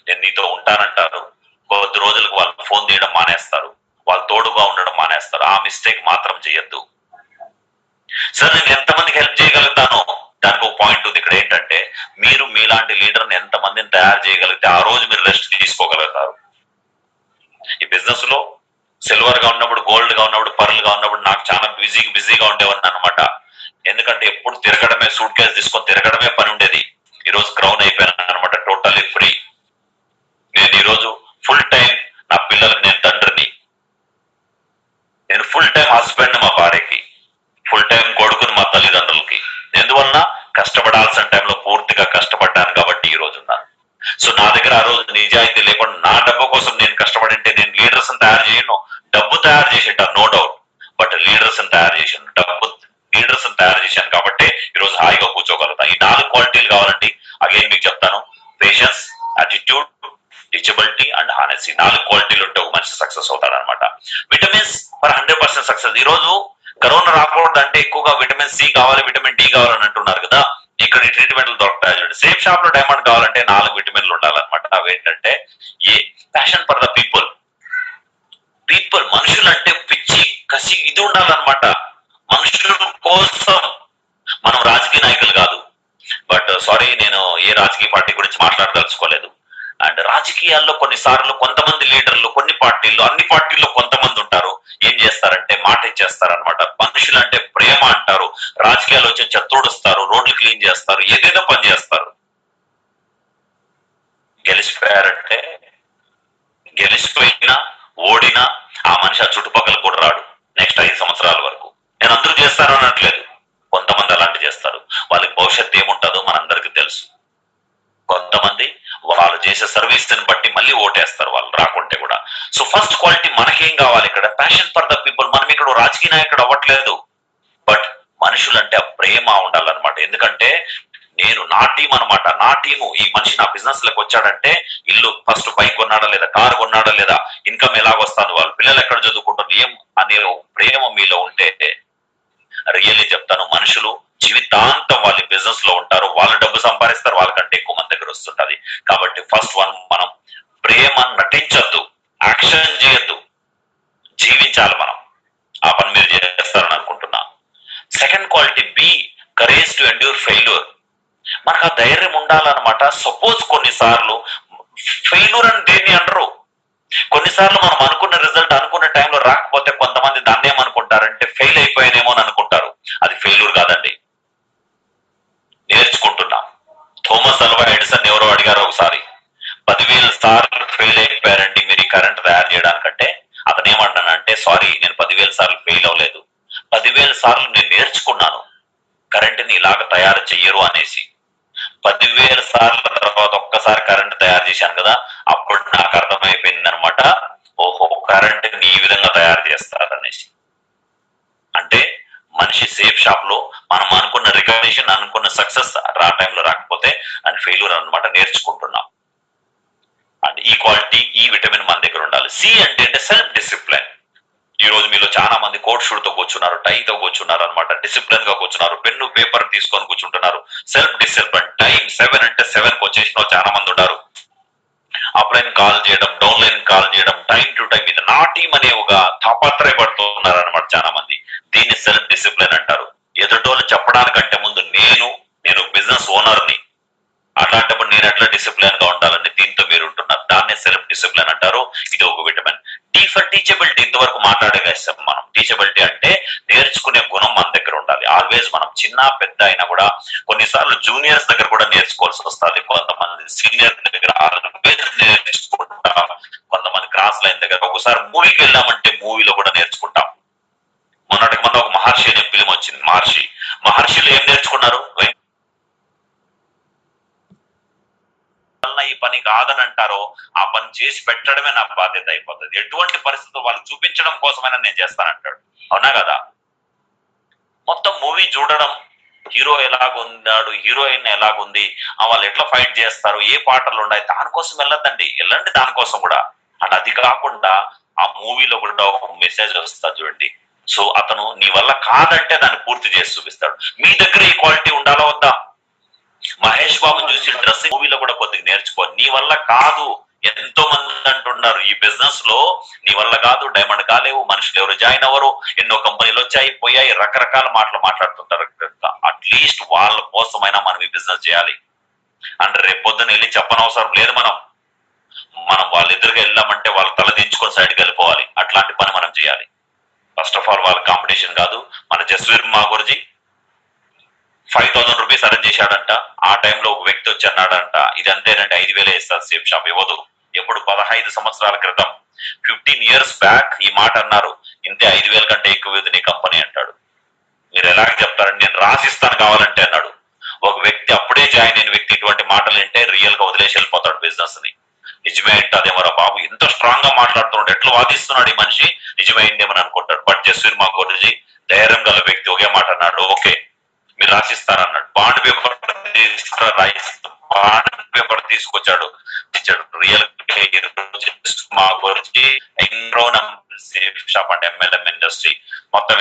నేను నీతో ఉంటానంటారు, కొద్ది రోజులకు వాళ్ళు ఫోన్ తీయడం మానేస్తారు, వాళ్ళు తోడుగా ఉండడం మానేస్తారు. ఆ మిస్టేక్ మాత్రం చేయొద్దు. సార్ నేను ఎంతమందికి హెల్ప్ చేయగలుగుతానో దానికి ఒక పాయింట్ ఉంది ఇక్కడ. ఏంటంటే మీరు మీలాంటి లీడర్ని ఎంతమందిని తయారు చేయగలిగితే ఆ రోజు మీరు రెస్ట్ తీసుకోగలుగుతారు. ఈ బిజినెస్ లో సిల్వర్ గా ఉన్నప్పుడు, గోల్డ్ గా ఉన్నప్పుడు, పర్ల్ గా ఉన్నప్పుడు నాకు చాలా బిజీగా ఉండేవాడిని అనమాట. ఎందుకంటే ఎప్పుడు తిరగడమే, సూట్ కేసు తీసుకొని తిరగడమే పని ఉండేది. ఈ రోజు క్రౌన్ అయిపోయాను అనమాట, టోటల్లీ ఫ్రీ. నేను ఈరోజు ఫుల్ టైం నా పిల్లలకు నేను తండ్రిని, నేను ఫుల్ టైం హస్బెండ్ మా భార్యకి, ఫుల్ టైం కొడుకుని మా తల్లిదండ్రులకి. ఎందువల్ల కష్టపడాల్సిన టైంలో పూర్తిగా కష్టపడ్డాను కాబట్టి ఈ రోజు ఉన్నాను. సో నా దగ్గర ఆ రోజు నిజాయితీ లేకుండా నా డబ్బు కోసం నేను కష్టపడింటే నేను లీడర్స్ తయారు చేయను, డబ్బు తయారు చేసింటాను నో డౌట్, బట్ లీడర్స్ తయారు చేశాను, డబ్బు లీడర్స్ తయారు చేశాను కాబట్టి ఈరోజు హాయిగా కూర్చోగలుగుతాను. ఈ 4 క్వాలిటీలు కావాలండి. అగైన్ మీకు చెప్తాను, patience, attitude, teachability and honesty. 4 క్వాలిటీలు ఉంటే ఒక మనిషి సక్సెస్ అవుతాడు అనమాట. Vitamins for 100% success. ఈ రోజు కరోనా రాకూడదంటే ఎక్కువగా విటమిన్ సి కావాలి, విటమిన్ డి కావాలని అంటున్నారు కదా. ఇక్కడ ఈ ట్రీట్మెంట్లు దొరుకుతాయి చూడండి. సేఫ్ షాప్ లో డైమండ్ కావాలంటే 4 విటమిన్లు ఉండాలన్నమాట. అవేంటంటే A passion for the people. మనుషులంటే పిచ్చి, కసి ఇది ఉండాలన్నమాట. మనుషుల కోసం. మనం రాజకీయ నాయకులు కాదు, బట్ సారీ నేను ఏ రాజకీయ పార్టీ గురించి మాట్లాడదలుచుకోలేదు. అండ్ రాజకీయాల్లో కొన్నిసార్లు కొంతమంది లీడర్లు కొన్ని పార్టీల్లో, అన్ని పార్టీల్లో కొంతమంది ఉంటారు, ఏం చేస్తారంటే మాట ఇచ్చేస్తారనమాట. మనుషులు అంటే ప్రేమ అంటారు, రాజకీయాలు వచ్చి చెత్తూడుస్తారు, రోడ్లు క్లీన్ చేస్తారు, ఏదేదో పని చేస్తారు. గెలిచిపోయారంటే గెలిచిపోయినా ఓడినా ఆ మనిషి ఆ చుట్టుపక్కల కూడా రాడు నెక్స్ట్ 5 సంవత్సరాల వరకు. నేను అందరూ చేస్తారు అనట్లేదు, కొంతమంది అలాంటి చేస్తారు. వాళ్ళకి భవిష్యత్తు ఏముంటుందో మనందరికీ తెలుసు. కొంతమంది వాళ్ళు చేసే సర్వీస్ ని బట్టి మళ్ళీ ఓటేస్తారు వాళ్ళు రాకుంటే కూడా. సో ఫస్ట్ క్వాలిటీ మనకేం కావాలి ఇక్కడ? Passion for the people. మనం ఇక్కడ రాజకీయ నాయకుడు అవ్వట్లేదు, బట్ మనుషులంటే ఆ ప్రేమ ఉండాలన్నమాట. ఎందుకంటే నేను నా టీం అనమాట, నా టీము. ఈ మనిషి నా బిజినెస్ లోకి వచ్చాడంటే ఇల్లు ఫస్ట్ బైక్ కొన్నాడా లేదా, కారు కొన్నాడా లేదా, ఇన్కమ్ ఎలాగొస్తాను, వాళ్ళు పిల్లలు ఎక్కడ చదువుకుంటారు, ఏం అనే ప్రేమ మీలో ఉంటే రియల్లీ చెప్తాను, మనుషులు జీవితాంతం వాళ్ళ బిజినెస్ లో ఉంటారు, వాళ్ళు డబ్బు సంపాదిస్తారు, వాళ్ళకంటే ఎక్కువ మంది దగ్గర వస్తుంటది. కాబట్టి ఫస్ట్ వన్, మనం ప్రేమ నటించొద్దు, యాక్షన్ చేయొద్దు, జీవించాలి మనం. ఆ పని మీరు చేస్తారని అనుకుంటున్నా. Second quality, be courage to endure failure. మనకు ఆ ధైర్యం ఉండాలన్నమాట. సపోజ్ కొన్నిసార్లు ఫెయిల్యూర్ అని దేన్ని అంటారు, కొన్నిసార్లు మనం అనుకున్న రిజల్ట్ అనుకున్న టైంలో రాకపోతే కొంతమంది దాన్ని ఏమనుకుంటారంటే ఫెయిల్ అయిపోయానేమో అని అనుకుంటారు. అది ఫెయిల్యూర్ కాదండి, నేర్చుకుంటున్నాం. థామస్ అల్వా ఎడిసన్ ఎవరో అడిగారు ఒకసారి, 10,000 సార్లు ఫెయిల్ అయిపోయారండి మీరు ఈ కరెంట్ తయారు చేయడానికంటే. అతను ఏమంటానంటే, సారీ నేను 10,000 సార్లు ఫెయిల్ అవ్వలేదు, 10,000 సార్లు నేను నేర్చుకున్నాను కరెంట్ని ఇలాగ తయారు చెయ్యరు అనేసి. 10,000 సార్ల తర్వాత ఒక్కసారి కరెంట్ తయారు చేశాను కదా, అప్పుడు నాకు అర్థమైపోయింది అనమాట, ఓహో కరెంట్ని ఈ విధంగా తయారు చేస్తారు అనేసి. అంటే మనిషి సేఫ్ షాప్ లో మనం అనుకున్న రికగ్నిషన్, అనుకున్న సక్సెస్ ఆ టైంలో రాకపోతే అండ్ ఫెయిల్యూర్ అనమాట, నేర్చుకుంటున్నాం. అండ్ ఈ క్వాలిటీ, ఈ విటమిన్ మన దగ్గర ఉండాలి. సి అంటే సెల్ఫ్ డిసిప్లిన్. ఈ రోజు మీలో చాలా మంది కోట్ షూట్ తో కూర్చున్నారు, టైతో కూర్చున్నారు అనమాట, డిసిప్లిన్ గా కూర్చున్నారు, పెన్ను పేపర్ తీసుకొని కూర్చుంటున్నారు. Self discipline. టైం 7 అంటే 7 వచ్చేసిన చాలా మంది ఉన్నారు. అప్లైన్ కాల్ చేయడం, డౌన్ లైన్ కాల్ చేయడం, టైం టు టైం. ఇది నా టీం అనే ఒక తాపత్రయపడుతున్నారు అనమాట చాలా మంది. దీన్ని సెల్ఫ్ డిసిప్లిన్ అంటారు. ఎదుటోళ్ళు చెప్పడానికంటే ముందు నేను బిజినెస్ ఓనర్ని, అట్లాంటప్పుడు నేను ఎట్లా డిసిప్లిన్ గా ఉండాలని దీంతో మీరు ఉంటున్నారు, దాన్నే సెల్ఫ్ డిసిప్లిన్ అంటారు. ఇది ఒక విటమిన్. Tea for teachability. ఇంతవరకు మాట్లాడేసాం మనం. టీచబిలిటీ అంటే నేర్చుకునే గుణం మన దగ్గర ఉండాలి. ఆల్వేస్ మనం చిన్న పెద్ద అయినా కూడా కొన్నిసార్లు జూనియర్స్ దగ్గర కూడా నేర్చుకోవాల్సి వస్తుంది, కొంతమంది సీనియర్ దగ్గర ఆల్వేస్ నేర్చుకుంటాం, కొంతమంది క్రాస్ లైన్ దగ్గర. ఒకసారి మూవీకి వెళ్ళామంటే మూవీలో కూడా నేర్చుకుంటాం. మొన్నటికి మొన్న ఒక మహర్షి అనే ఫిలిం వచ్చింది. మహర్షిలో ఏం నేర్చుకున్నారు? ఈ పని కాదని అంటారో ఆ పని చేసి పెట్టడమే నా బాధ్యత అయిపోతుంది. ఎటువంటి పరిస్థితులు వాళ్ళు చూపించడం కోసమైనా నేను చేస్తానంటాడు. అవునా కదా? మొత్తం మూవీ చూడడం, హీరో ఎలాగున్నాడు, హీరోయిన్ ఎలాగుంది, వాళ్ళు ఎట్లా ఫైట్ చేస్తారు, ఏ పాటలు ఉన్నాయి, దానికోసం వెళ్ళండి దానికోసం కూడా. అండ్ అది కాకుండా ఆ మూవీలో కూడా ఒక మెసేజ్ వస్తుంది చూడండి, సో అతను నీ వల్ల కాదంటే దాన్ని పూర్తి చేసి చూపిస్తాడు. మీ దగ్గర ఈ క్వాలిటీ ఉండాలా వద్దా? మహేష్ బాబు చూసి డ్రెస్సింగ్ మూవీలో కూడా కొద్దిగా నేర్చుకో. నీ వల్ల కాదు, ఎంతో మంది అంటున్నారు ఈ బిజినెస్ లో నీ వల్ల కాదు, డైమండ్ కాలేవు, మనుషులు ఎవరు జాయిన్ అవ్వరు, ఎన్నో కంపెనీలు వచ్చాయి పోయాయి, రకరకాల మాటలు మాట్లాడుతుంటారు. అట్లీస్ట్ వాళ్ళ కోసమైనా మనం ఈ బిజినెస్ చేయాలి అంటే రేపు పొద్దున వెళ్ళి చెప్పనవసరం లేదు. మనం వాళ్ళ ఎదురుగా వెళ్ళామంటే వాళ్ళ తల దించుకొని సైడ్కి వెళ్ళిపోవాలి. అట్లాంటి పని మనం చేయాలి. ఫస్ట్ ఆఫ్ ఆల్ వాళ్ళ కాంపిటీషన్ కాదు. మన జస్వీర్ మాగురుజీ 5,000 రూపీస్ అరేంజ్ చేశాడంట. ఆ టైంలో ఒక వ్యక్తి వచ్చి అన్నాడంట, ఇది అంతేనంటే 5,000 ఇస్తారు, సేఫ్ షాప్ ఇవ్వదు. ఎప్పుడు 15 సంవత్సరాల క్రితం, 15 years బ్యాక్ ఈ మాట అన్నారు. ఇంతే, 5,000 కంటే ఎక్కువ నీ కంపెనీ అంటాడు. మీరు ఎలాగ చెప్తారండి? నేను రాసిస్తాను కావాలంటే అన్నాడు. ఒక వ్యక్తి అప్పుడే జాయిన్ అయిన వ్యక్తి ఇటువంటి మాటలు వింటే రియల్ గా వదిలేసి వెళ్ళిపోతాడు బిజినెస్ ని. నిజమే అదేమరా బాబు, ఇంత స్ట్రాంగ్ గా మాట్లాడుతున్నాడు, ఎట్లా వాదిస్తున్నాడు ఈ మనిషి, నిజమైందేమని అనుకుంటాడు. బట్ జస్వీర్ మాగురుజీ ధైర్యం గల వ్యక్తి ఒకే మాట అన్నాడు, ఓకే మీరు రాసిస్తారన్నాడు. బాండ్ పేపర్ తీసుకొచ్చాడు, ఇచ్చాడు. రియల్ మా గురించి సేఫ్ షాప్ అంటే MLM ఇండస్ట్రీ, మొత్తం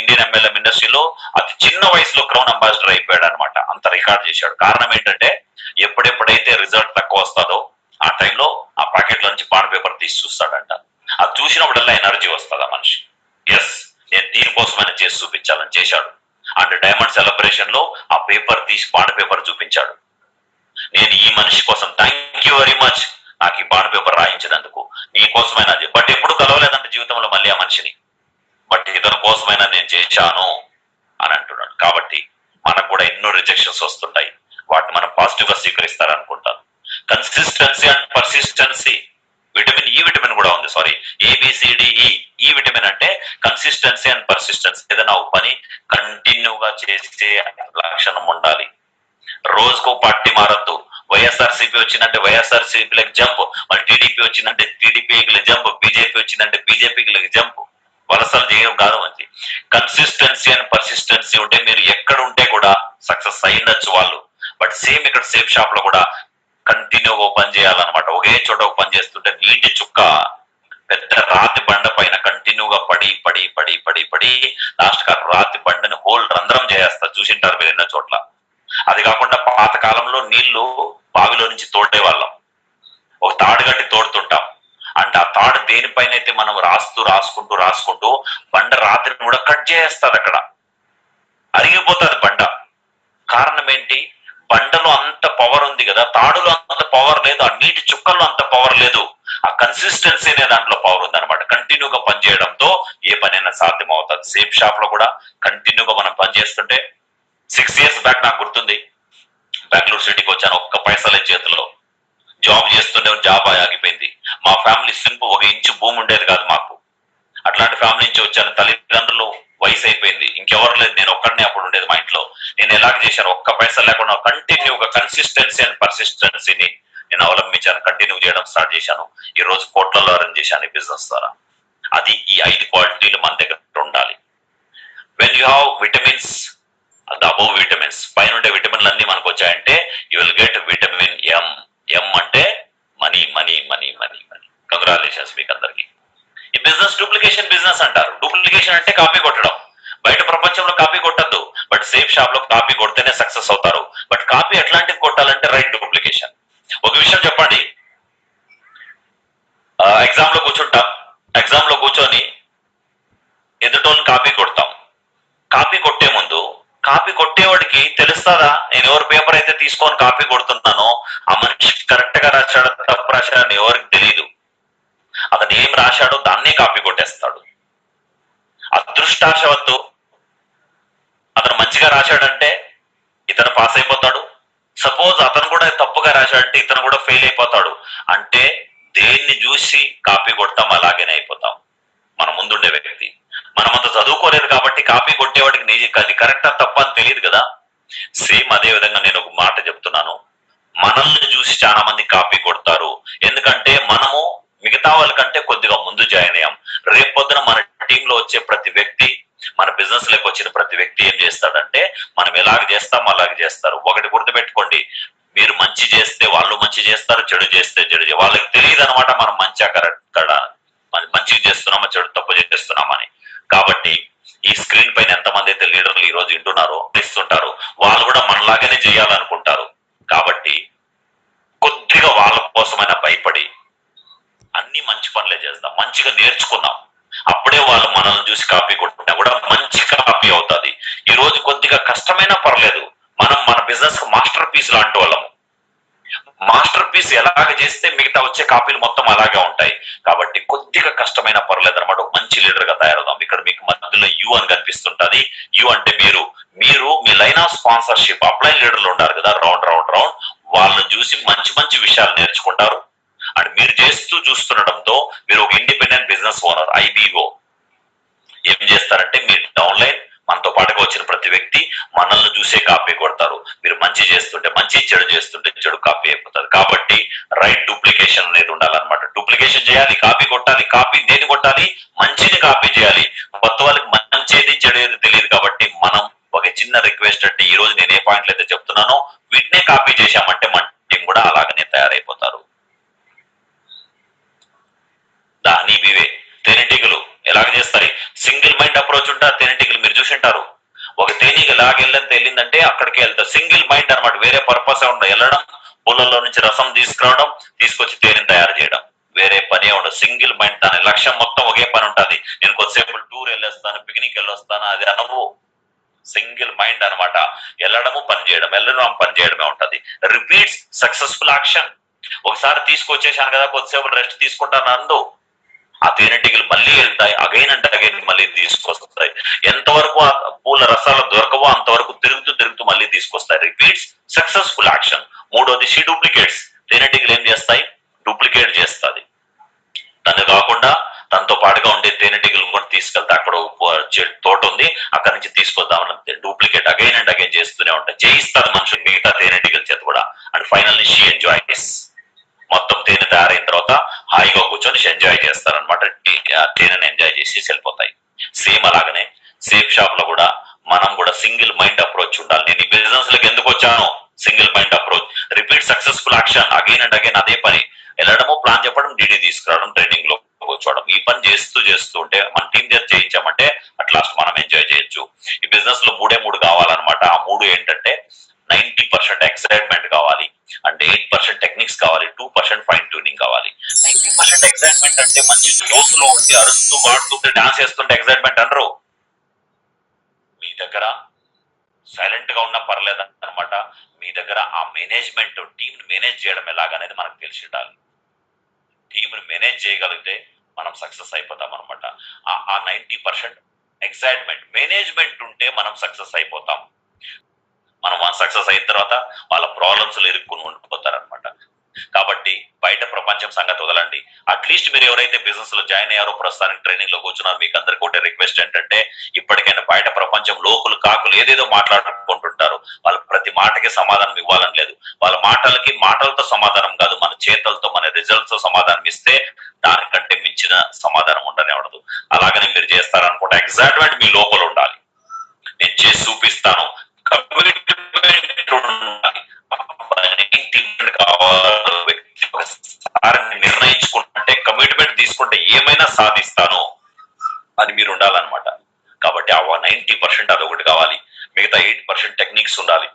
ఇండియన్ MLM ఇండస్ట్రీలో అతి చిన్న వయసులో క్రౌన్ అంబాసిడర్ అయిపోయాడు అనమాట. అంత రికార్డ్ చేశాడు. కారణం ఏంటంటే ఎప్పుడెప్పుడైతే రిజల్ట్ తక్కువ వస్తుందో ఆ టైంలో ఆ ప్యాకెట్ లో నుంచి బాండ్ పేపర్ తీసి చూస్తాడంట. అది చూసినప్పుడల్లా ఎనర్జీ వస్తుంది ఆ మనిషి. ఎస్, నేను దీనికోసమైనా చేసి చూపించాలని చేశాడు. అండ్ డైమండ్ సెలబ్రేషన్ లో ఆ పేపర్ తీసి బాండ్ పేపర్ చూపించాడు. నేను ఈ మనిషి కోసం థ్యాంక్ యూ వెరీ మచ్, నాకు ఈ బాండ్ పేపర్ రాయించినందుకు, నీ కోసమైనా. బట్ ఎప్పుడు కలవలేదంటే జీవితంలో మళ్ళీ ఆ మనిషిని, బట్ ఇతని కోసమైనా నేను చేశాను అని అంటున్నాడు. కాబట్టి మనకు కూడా ఎన్నో రిజెక్షన్స్ వస్తుంటాయి, వాటిని మనం పాజిటివ్ గా స్వీకరిస్తారనుకుంటాను. Consistency and persistency, vitamin E vitamin కూడా ఉంది, సారీ ABCDE. ఈ విటమిన్ అంటే కన్సిస్టెన్సీ అండ్ పర్సిస్టెన్సీ. ఏదైనా ఒక పని కంటిన్యూగా చేసే లక్షణం ఉండాలి. రోజుకో పార్టీ మారద్దు. వైఎస్ఆర్సీపీ వచ్చిందంటే వైఎస్ఆర్సీపీలకు జంప్, మళ్ళీ టీడీపీ వచ్చిందంటే టీడీపీకి జంప్, బీజేపీ వచ్చిందంటే బీజేపీకి జంప్. వలసలు చేయడం కాదు మంచి. కన్సిస్టెన్సీ అండ్ పర్సిస్టెన్సీ ఉంటే మీరు ఎక్కడ ఉంటే కూడా సక్సెస్ అయ్యిండొచ్చు వాళ్ళు. బట్ సేమ్ ఇక్కడ సేఫ్ షాప్ లో కూడా కంటిన్యూగా ఓపెన్ చేయాలన్నమాట. ఒకే చోట ఓపెన్ చేస్తుంటే నీటి చుక్క పెద్ద రాతి బండ పైన కంటిన్యూగా పడి పడి పడి పడి పడి లాస్ట్ గా రాతి బండని హోల్ రంధ్రం చేస్తారు. చూసింటారు మీరు ఎన్నో చోట్ల. అది కాకుండా పాత కాలంలో నీళ్లు బావిలో నుంచి తోడే వాళ్ళం, ఒక తాడు కట్టి తోడుతుంటాం. అంటే ఆ తాడు దేనిపైన అయితే మనం రాసుకుంటూ బండ రాత్రిని కూడా కట్ చేస్తుంది, అక్కడ అరిగిపోతుంది బండ. కారణం ఏంటి? బండలో అంత పవర్ ఉంది కదా, తాడులో అంత పవర్ లేదు, ఆ నీటి చుక్కల్లో అంత పవర్ లేదు. ఆ కన్సిస్టెన్సీ అనే దాంట్లో పవర్ ఉంది అనమాట. కంటిన్యూగా పనిచేయడంతో ఏ పనైనా సాధ్యం అవుతుంది. సేఫ్ షాప్ లో కూడా కంటిన్యూగా మనం పనిచేస్తుంటే 6 years బ్యాక్ నాకు గుర్తుంది, బెంగళూరు సిటీకి వచ్చాను. ఒక్క పైసలే చేతిలో, జాబ్ చేస్తుండే జాబ్ ఆగిపోయింది. మా ఫ్యామిలీ సింపుల్, 1 ఇంచు భూమి ఉండేది కాదు మాకు. అట్లాంటి ఫ్యామిలీ నుంచి వచ్చాను. తల్లిదండ్రులు వయసు అయిపోయింది, ఇంకెవరు లేదు, నేను ఒక్కడనే అప్పుడు ఉండేది మా ఇంట్లో. నేను ఎలాగ చేశాను, ఒక్క పైసలు లేకుండా కంటిన్యూగా కన్సిస్టెన్సీ అండ్ పర్సిస్టెన్సీని నేను అవలంబించాను. కంటిన్యూ చేయడం స్టార్ట్ చేశాను. ఈ రోజు కోట్లలో అరేంజ్ చేశాను ఈ బిజినెస్ ద్వారా. అది ఈ 5 క్వాలిటీలు మన దగ్గర ఉండాలి. When you have vitamins, the above vitamins, పైన ఉండే విటమిన్లు అన్ని మనకు వచ్చాయంటే you will get vitamin M అంటే money money money money money. Congratulations మీకు అందరికి. ఈ బిజినెస్ డూప్లికేషన్ బిజినెస్ అంటారు. డూప్లికేషన్ అంటే కాపీ కొట్టడం. బయట ప్రపంచంలో కాపీ కొట్టద్దు, బట్ సేఫ్ షాప్ లో కాపీ కొడితేనే సక్సెస్ అవుతారు. బట్ కాపీ ఎట్లాంటిది కొట్టాలంటే రైట్ డూప్లికేషన్. ఒక విషయం చెప్పండి, ఎగ్జామ్ లో కూర్చుంటాం, ఎగ్జామ్ లో కూర్చొని ఎదుటోని కాపీ కొడతాం. కాపీ కొట్టే ముందు కాపీ కొట్టేవాడికి తెలుస్తుందా నేను ఎవరు పేపర్ అయితే తీసుకొని కాపీ కొడుతున్నానో ఆ మనిషి కరెక్ట్ గా రాశాడో తప్పు రాశాడని ఎవరికి తెలియదు. అతను ఏం రాశాడో దాన్నే కాపీ కొట్టేస్తాడు. అదృష్టాశవత్తు అతను మంచిగా రాశాడంటే ఇతను పాస్ అయిపోతాడు. సపోజ్ అతను కూడా తప్పుగా రాశాడంటే ఇతను కూడా ఫెయిల్ అయిపోతాడు. అంటే దేన్ని చూసి కాపీ కొడతాం అలాగేనే అయిపోతాం. మన ముందుండే వ్యక్తి మనమంత చదువుకోలేదు కాబట్టి కాపీ కొట్టేవాడికి అది కరెక్టా తప్ప అని తెలియదు కదా. సేమ్ అదే విధంగా నేను ఒక మాట చెప్తున్నాను, మనల్ని చూసి చాలా మంది కాపీ కొడతారు. ఎందుకంటే మనము మిగతా వాళ్ళకంటే కొద్దిగా ముందు జాయిన్ అయ్యాం. రేపు పొద్దున మన టీంలో వచ్చే ప్రతి వ్యక్తి, మన బిజినెస్ లోకి వచ్చిన ప్రతి వ్యక్తి ఏం చేస్తాడంటే మనం ఎలాగ చేస్తాం అలాగే చేస్తారు. ఒకటి గుర్తుపెట్టుకోండి, మీరు మంచి చేస్తే వాళ్ళు మంచి చేస్తారు, చెడు చేస్తే చెడు. వాళ్ళకి తెలియదు అనమాట మనం మంచిగా కరెక్ట్ మంచిగా చేస్తున్నామా చెడు తప్పు చేస్తున్నామని. కాబట్టి ఈ స్క్రీన్ పైన ఎంతమంది అయితే లీడర్లు ఈ రోజు వింటున్నారో ఇస్తుంటారో వాళ్ళు కూడా మనలాగానే చేయాలనుకుంటారు. కాబట్టి కొద్దిగా వాళ్ళ కోసమైనా భయపడి అన్ని మంచి పనులే చేద్దాం, మంచిగా నేర్చుకుందాం. అప్పుడే వాళ్ళు మనల్ని చూసి కాపీ కొట్టినా కూడా మంచి కాపీ అవుతుంది. ఈ రోజు కొద్దిగా కష్టమైనా పర్లేదు, మనం మన బిజినెస్ మాస్టర్ పీస్ లాంటి వాళ్ళము. మాస్టర్ పీస్ ఎలాగ చేస్తే మిగతా వచ్చే కాపీలు మొత్తం అలాగే ఉంటాయి. కాబట్టి కొద్దిగా కష్టమైన పర్లేదు అనమాట, ఒక మంచి లీడర్ గా తయారవుదాం. ఇక్కడ మీకు మధ్యలో యూ అని కనిపిస్తుంటది. యూ అంటే మీరు మీ లైన్ ఆఫ్ స్పాన్సర్షిప్ అప్లైన్ లీడర్లు ఉన్నారు కదా, రౌండ్ రౌండ్ రౌండ్ వాళ్ళని చూసి మంచి మంచి విషయాలు నేర్చుకుంటారు. అండ్ మీరు చూస్తుండటంతో మీరు ఒక ఇండిపెండెంట్ బిజినెస్ ఓనర్ ఐబీఓ ఏం చేస్తారంటే, మీరు డౌన్లైన్ మనతో పాటుగా వచ్చిన ప్రతి వ్యక్తి మనల్ని చూసే కాపీ కొడతారు. మీరు మంచి చేస్తుంటే మంచి, చెడు చేస్తుంటే చెడు కాపీ అయిపోతుంది. కాబట్టి రైట్ డూప్లికేషన్ అనేది ఉండాలన్నమాట. డూప్లికేషన్ చేయాలి, కాపీ కొట్టాలి. కాపీ దేని కొట్టాలి? మంచిని కాపీ చేయాలి. కొత్త వాళ్ళకి మంచిది చెడు ఏది తెలియదు. కాబట్టి మనం ఒక చిన్న రిక్వెస్ట్ అంటే, ఈ రోజు నేను ఏ పాయింట్లు అయితే చెప్తున్నానో వీటినే కాపీ చేశామంటే మన టీం కూడా అలాగనే తయారైపోతారు. దాని బివే తేనెటీగలు ఎలాగ చేస్తాయి? సింగిల్ మైండ్ అప్రోచ్ ఉంటారు తేనెటీగలు, మీరు చూసింటారు. ఒక తేనీగ వెళ్ళిందంటే అక్కడికి వెళ్తారు. సింగిల్ మైండ్ అనమాట, వేరే పర్పస్ ఉండదు. వెళ్ళడం, పూలలో నుంచి రసం తీసుకురావడం, తీసుకొచ్చి తేనెని తయారు చేయడం, వేరే పనే ఉండదు. సింగిల్ మైండ్, దాని లక్ష్యం మొత్తం ఒకే పని ఉంటుంది. నేను కొద్దిసేపు టూర్ వెళ్ళొస్తాను, పిక్నిక్ వెళ్ళొస్తాను అది అనవు. సింగిల్ మైండ్ అనమాట. వెళ్ళడము పని చేయడం, వెళ్ళడం పని చేయడమే ఉంటది. Repeats successful action. ఒకసారి తీసుకొచ్చేసాను కదా, కొద్దిసేపు రెస్ట్ తీసుకుంటాను అందు, ఆ తేనెటీగలు మళ్ళీ వెళ్తాయి, అగైన్ అంటే అగైన్ మళ్ళీ తీసుకొస్తాయి. ఎంతవరకు ఆ పూల రసాలు దొరకవో అంతవరకు తిరుగుతూ తిరుగుతూ మళ్ళీ తీసుకొస్తాయి. Repeats successful action. మూడోది షీ డూప్లికేట్స్. తేనెటీగలు ఏం చేస్తాయి? డూప్లికేట్ చేస్తుంది. తను కాకుండా తనతో పాటుగా ఉండే తేనెటీగలు కూడా తీసుకెళ్తా, అక్కడ తోట ఉంది అక్కడ నుంచి తీసుకొద్దామని డూప్లికేట్ అగైన్ అండ్ అగైన్ చేస్తూనే ఉంటాయి. చేయిస్తారు మనుషులు మిగతా తేనెటీగల చేత కూడా. And finally she enjoys. మొత్తం తేనె తయారైన తర్వాత హాయిగా కూర్చొని ఎంజాయ్ చేస్తారనమాట. తేనెని ఎంజాయ్ చేసి వెళ్ళిపోతాయి. సేమ్ అలాగనే సేఫ్ షాప్ లో కూడా మనం కూడా సింగిల్ మైండ్ అప్రోచ్ ఉండాలి. నేను ఈ బిజినెస్ లకు ఎందుకు వచ్చాను? Single mind approach. Repeat successful action, again and again అదే పని. వెళ్ళడము, ప్లాన్ చెప్పడం, డీడీ తీసుకురావడం, ట్రైనింగ్ లో కూర్చోవడం. ఈ పని చేస్తూ ఉంటే మన టీం చేత చేయించామంటే అట్ లాస్ట్ మనం ఎంజాయ్ చేయొచ్చు. ఈ బిజినెస్ లో మూడు కావాలన్నమాట. ఆ మూడు ఏంటంటే 90% ఎక్సైట్మెంట్ కావాలి, అండ్ 8% టెక్నిక్స్ కావాలి, 2% ఫైన్ ట్యూనింగ్ కావాలి. 90% ఎక్సైట్మెంట్ అంటే మంచి జోస్ లో ఉండి అరుస్తూ పాడుతుంటే డాన్స్ చేస్తుంటే ఎక్సైట్మెంట్ అనరు. మీ దగ్గర సైలెంట్ గా ఉన్నా పర్లేదు అనమాట. మీ దగ్గర ఆ మేనేజ్మెంట్, టీమ్ మేనేజ్ చేయడం ఎలాగనేది మనకు తెలిసి ఉండాలి. టీమ్ మేనేజ్ చేయగలిగితే మనం సక్సెస్ అయిపోతాం అనమాట. ఆ 90% ఎక్సైట్మెంట్ మేనేజ్మెంట్ ఉంటే మనం సక్సెస్ అయిపోతాం. మనం సక్సెస్ అయిన తర్వాత వాళ్ళ ప్రాబ్లమ్స్ లో ఇరుక్కుని ఉండిపోతారనమాట. కాబట్టి బయట ప్రపంచం సంగతి వదలండి. అట్లీస్ట్ మీరు ఎవరైతే బిజినెస్ లో జాయిన్ అయ్యారో, ప్రస్తుతానికి ట్రైనింగ్ లో కూర్చున్నారు, మీకు అందరికి ఒకటే రిక్వెస్ట్ ఏంటంటే, ఇప్పటికైనా బయట ప్రపంచం లోకులు కాకులు ఏదేదో మాట్లాడుకుంటుంటారు. వాళ్ళ ప్రతి మాటకి సమాధానం ఇవ్వాలని లేదు. వాళ్ళ మాటలతో సమాధానం కాదు, మన చేతలతో, మన రిజల్ట్స్ తో సమాధానం ఇస్తే దానికంటే మించిన సమాధానం ఉండనివ్వదు. అలాగనే మీరు చేస్తారనుకుంటే ఎగ్జైట్మెంట్ మీ లోపల ఉండాలి. నేను చేసి చూపిస్తాను, నిర్ణయించుకుంటే, కమిట్మెంట్ తీసుకుంటే ఏమైనా సాధిస్తాను అని మీరు ఉండాలన్నమాట. కాబట్టి ఆ 90% అదొకటి కావాలి. మిగతా 8% టెక్నిక్స్ ఉండాలి.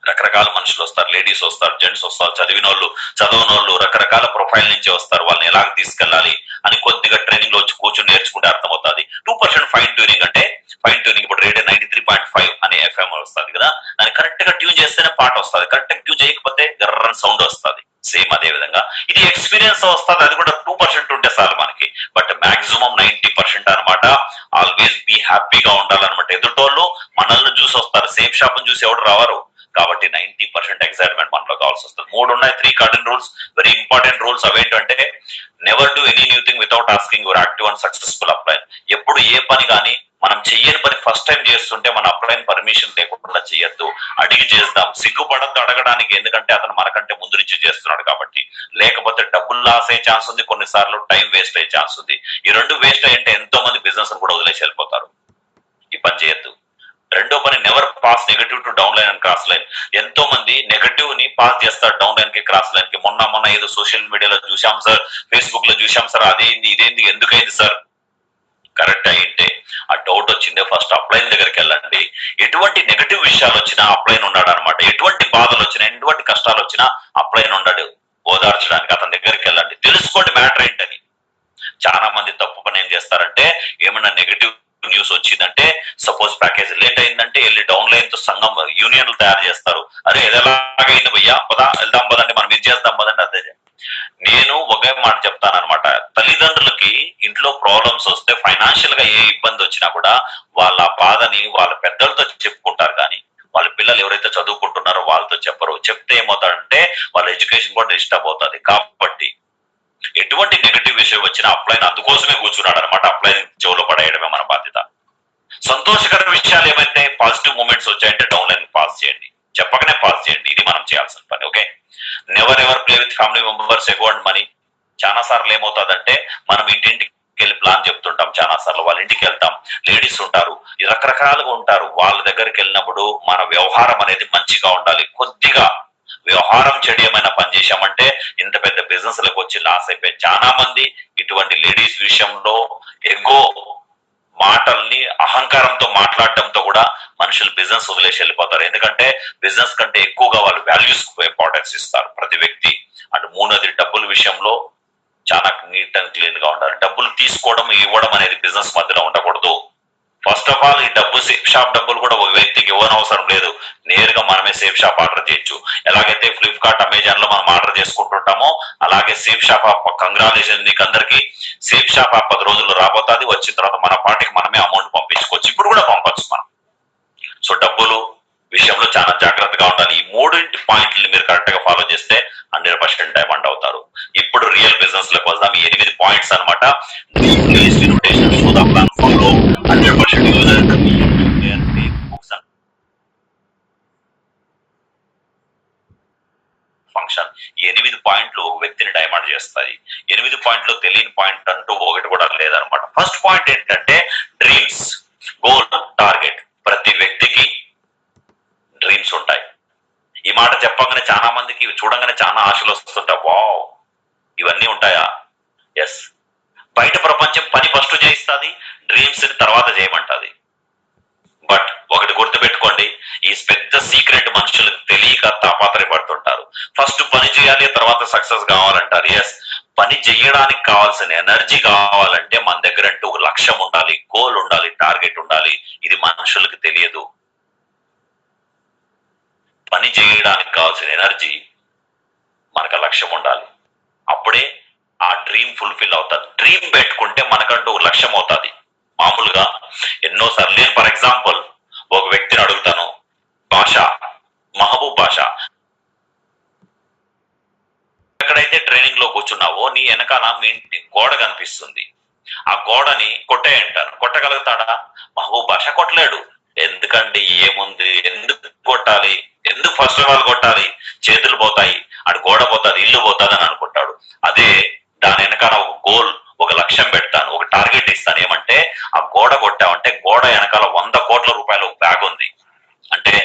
రకరకాల మనుషులు వస్తారు, లేడీస్ వస్తారు, జెంట్స్ వస్తారు, చదవనోళ్ళు రకరకాల ప్రొఫైల్ నుంచి వస్తారు. వాళ్ళని ఎలాగ తీసుకెళ్ళాలి అని కొద్దిగా ట్రైనింగ్ లో వచ్చి కూర్చొని నేర్చుకుంటే అర్థమవుతుంది. 2% ఫైన్ ట్యూనింగ్ అంటే, ఫైన్ ట్యూనింగ్ ఇప్పుడు రేడియో 93.5 అనే ఎఫ్ఎం వస్తుంది కదా, దాన్ని కరెక్ట్ గా ట్యూన్ చేస్తేనే పాట వస్తుంది. కరెక్ట్ గా ట్యూన్ చేయకపోతే గర్రన్ సౌండ్ వస్తుంది. సేమ్ అదే విధంగా ఇది ఎక్స్పీరియన్స్ వస్తుంది, అది కూడా 2% ఉంటే చాలు మనకి. బట్ మాక్సిమం 90% అనమాట. ఆల్వేస్ బీ హ్యాపీగా ఉండాలన్నమాట. ఎదుటోళ్ళు మనల్ని చూసి వస్తారు, సేఫ్ షాప్ చూసి ఎవరు రావారు. కాబట్టి 90% ఎక్సైట్మెంట్ మనలో కావాల్సి వస్తుంది. 3 ఉన్నాయి, 3 cardinal rules, very important rules. అవేంటంటే, never do any new thing without asking your active and successful upline. ఎప్పుడు ఏ పని కానీ మనం చెయ్యని పని ఫస్ట్ టైం చేస్తుంటే మన అప్లైన్ పర్మిషన్ లేకుండా చేయొద్దు. అడిగి చేద్దాం. సిగ్గుపడద్దు అడగడానికి, ఎందుకంటే అతను మనకంటే ముందు నుంచి చేస్తున్నాడు కాబట్టి. లేకపోతే డబ్బులు లాస్ అయ్యే ఛాన్స్ ఉంది, కొన్నిసార్లు టైం వేస్ట్ అయ్యే ఛాన్స్ ఉంది. ఈ రెండు వేస్ట్ అయ్యంటే ఎంతో మంది బిజినెస్ కూడా వదిలేసి వెళ్ళిపోతారు. ఈ పని చేయొద్దు. రెండో పని, never pass negative to down line and cross line. ఎంతో మంది నెగటివ్ ని పాస్ చేస్తారు డౌన్ లైన్ కి, క్రాస్ లైన్ కి. మొన్న ఏదో సోషల్ మీడియాలో చూసాం సార్, ఫేస్బుక్ లో చూసాం సార్, అదేంది ఇదేంది ఎందుకైంది సార్? కరెక్ట్ అయింటే ఆ డౌట్ వచ్చిందే ఫస్ట్ అప్లైన్ దగ్గరికి వెళ్ళండి. ఎటువంటి నెగటివ్ విషయాలు వచ్చినా అప్లైన్ ఉన్నాడు అనమాట. ఎటువంటి బాధలు వచ్చినా, ఎటువంటి కష్టాలు వచ్చినా అప్లైన్ ఉన్నాడు ఓదార్చడానికి. అతని దగ్గరికి వెళ్ళండి, తెలుసుకోండి మ్యాటర్ ఏంటని. చాలా మంది తప్పు పని ఏం చేస్తారంటే, ఏమైనా నెగటివ్ న్యూస్ వచ్చిందంటే, సపోజ్ ప్యాకేజ్ లేట్ అయిందంటే వెళ్ళి డౌన్ లైన్ తో సంఘం యూనియన్లు తయారు చేస్తారు. అరే ఎలాగైంది భయ్యా, పదా వెళ్దాం పదండి, మనం ఇది చేద్దాం పదండి. అదే నేను ఒకే మాట చెప్తాను అనమాట. తల్లిదండ్రులకి ఇంట్లో ప్రాబ్లమ్స్ వస్తే, ఫైనాన్షియల్ గా ఏ ఇబ్బంది వచ్చినా కూడా వాళ్ళ బాధని వాళ్ళ పెద్దలతో చెప్పుకుంటారు, కానీ వాళ్ళ పిల్లలు ఎవరైతే చదువుకుంటున్నారో వాళ్ళతో చెప్పరు. చెప్తే ఏమవుతారంటే వాళ్ళ ఎడ్యుకేషన్ కూడా డిస్టర్బ్ అవుతుంది. కాబట్టి ఎటువంటి నెగటివ్ విషయం వచ్చినా అప్లైన్ అందుకోసమే కూర్చున్నాడు అనమాట. అప్లైన్ చెవులో పడేయడమే మన బాధ్యత. సంతోషకర విషయాలు ఏమైతే పాజిటివ్ మూమెంట్స్ వచ్చాయంటే డౌన్ లైన్ పాస్ చేయండి, చెప్పకనే పాస్ చేయండి. ఇది మనం చేయాల్సిన పని. Okay, never ever play with family members ago and money. చాలా సార్లు ఏమవుతుందంటే, మనం ఇంటింటికి వెళ్ళి ప్లాన్ చెప్తుంటాం. చాలా సార్లు వాళ్ళ ఇంటికి వెళ్తాం, లేడీస్ ఉంటారు, రకరకాలుగా ఉంటారు. వాళ్ళ దగ్గరికి వెళ్ళినప్పుడు మన వ్యవహారం అనేది మంచిగా ఉండాలి. కొద్దిగా వ్యవహారం చెడు ఏమైనా పనిచేసామంటే ఇంత పెద్ద బిజినెస్ లకు వచ్చి లాస్ అయిపోయి చాలా మంది ఇటువంటి లేడీస్ విషయంలో ఎగో మాటల్ని అహంకారంతో మాట్లాడటంతో కూడా మనుషులు బిజినెస్ వదిలేసి వెళ్ళిపోతారు. ఎందుకంటే బిజినెస్ కంటే ఎక్కువగా వాళ్ళు వాల్యూస్ ఇంపార్టెన్స్ ఇస్తారు ప్రతి వ్యక్తి. అండ్ మూడోది, డబ్బుల విషయంలో చాలా నీట్ అండ్ క్లీన్ గా ఉండాలి. డబ్బులు తీసుకోవడం ఇవ్వడం అనేది బిజినెస్ మధ్యలో ఉండకూడదు. ఫస్ట్ ఆఫ్ ఆల్ ఈ డబ్బు సేఫ్ షాప్ డబ్బులు కూడా ఒక వ్యక్తికి ఇవ్వనవసరం లేదు. నేరుగా మనమే సేఫ్ షాప్ ఆర్డర్ చేయొచ్చు. ఎలాగైతే ఫ్లిప్కార్ట్, అమెజాన్ లో మనం ఆర్డర్ చేసుకుంటుంటామో అలాగే సేఫ్ షాప్ యాప్. కంగ్రాచులేషన్ నీకు అందరికి. సేఫ్ షాప్ యాప్ 10 రోజుల్లో రాబోతుంది. వచ్చిన తర్వాత మన పార్టీకి మనమే అమౌంట్ పంపించుకోవచ్చు. ఇప్పుడు కూడా పంపొచ్చు మనం. సో డబ్బులు విషయంలో చాలా జాగ్రత్తగా ఉండాలి. ఈ మూడింటి పాయింట్లు మీరు కరెక్ట్ గా ఫాలో చేస్తే 100% డైమండ్ అవుతారు. ఇప్పుడు రియల్ బిజినెస్ లకు వద్దాం. ఈ 8 పాయింట్స్ అనమాట. ఫంక్షన్ ఈ 8 పాయింట్లు ఒక వ్యక్తిని డైమండ్ చేస్తాయి. 8 పాయింట్లు తెలియని పాయింట్ అంటూ ఒకటి కూడా లేదనమాట. ఫస్ట్ పాయింట్ ఏంటంటే డ్రీమ్స్, గోల్, టార్గెట్. ప్రతి వ్యక్తికి డ్రీమ్స్ ఉంటాయి. ఈ మాట చెప్పగానే చాలా మందికి చూడంగానే చాలా ఆశలు వస్తుంటాయి. వావ్, ఇవన్నీ ఉంటాయా? ఎస్. బయట ప్రపంచం పని ఫస్ట్ చేయిస్తుంది, డ్రీమ్స్ ని తర్వాత చేయమంటది. బట్ ఒకటి గుర్తుపెట్టుకోండి, ఈ పెద్ద సీక్రెట్ మనుషులకు తెలియక తాపాత్రయపడుతుంటారు. ఫస్ట్ పని చేయాలి, తర్వాత సక్సెస్ కావాలంటారు. ఎస్, పని చేయడానికి కావాల్సిన ఎనర్జీ కావాలంటే మన దగ్గర అంటూ ఒక లక్ష్యం ఉండాలి, గోల్ ఉండాలి, టార్గెట్ ఉండాలి. ఇది మనుషులకు తెలియదు. పని చేయడానికి కావాల్సిన ఎనర్జీ, మనకు లక్ష్యం ఉండాలి. అప్పుడే ఆ డ్రీమ్ ఫుల్ఫిల్ అవుతుంది. డ్రీమ్ పెట్టుకుంటే మనకంటూ ఒక లక్ష్యం అవుతుంది. మామూలుగా ఎన్నోసార్లు నేను ఫర్ ఎగ్జాంపుల్ ఒక వ్యక్తిని అడుగుతాను, బాషా, మహబూబ్ బాషా, ఎక్కడైతే ట్రైనింగ్ లో కూర్చున్నావో నీ వెనకాల మీ ఇంటి గోడ కనిపిస్తుంది, ఆ గోడని కొట్టేయంటాను. కొట్టగలుగుతాడా? మహబూబ్ బాషా కొట్టలేడు. ఎందుకంటే ఏముంది, ఎందుకు కొట్టాలి, ఎందుకు ఫస్ట్ ఆఫ్ ఆల్ కొట్టాలి, చేతులు పోతాయి, అటు గోడ పోతుంది, ఇల్లు పోతుంది అని అనుకుంటాడు. అదే దాని వెనకాల ఒక గోల్, ఒక లక్ష్యం పెడతాను, ఒక టార్గెట్ ఇస్తాను. ఏమంటే ఆ గోడ కొట్టామంటే గోడ వెనకాల 100 కోట్ల రూపాయల బ్యాగ్ ఉంది అంటే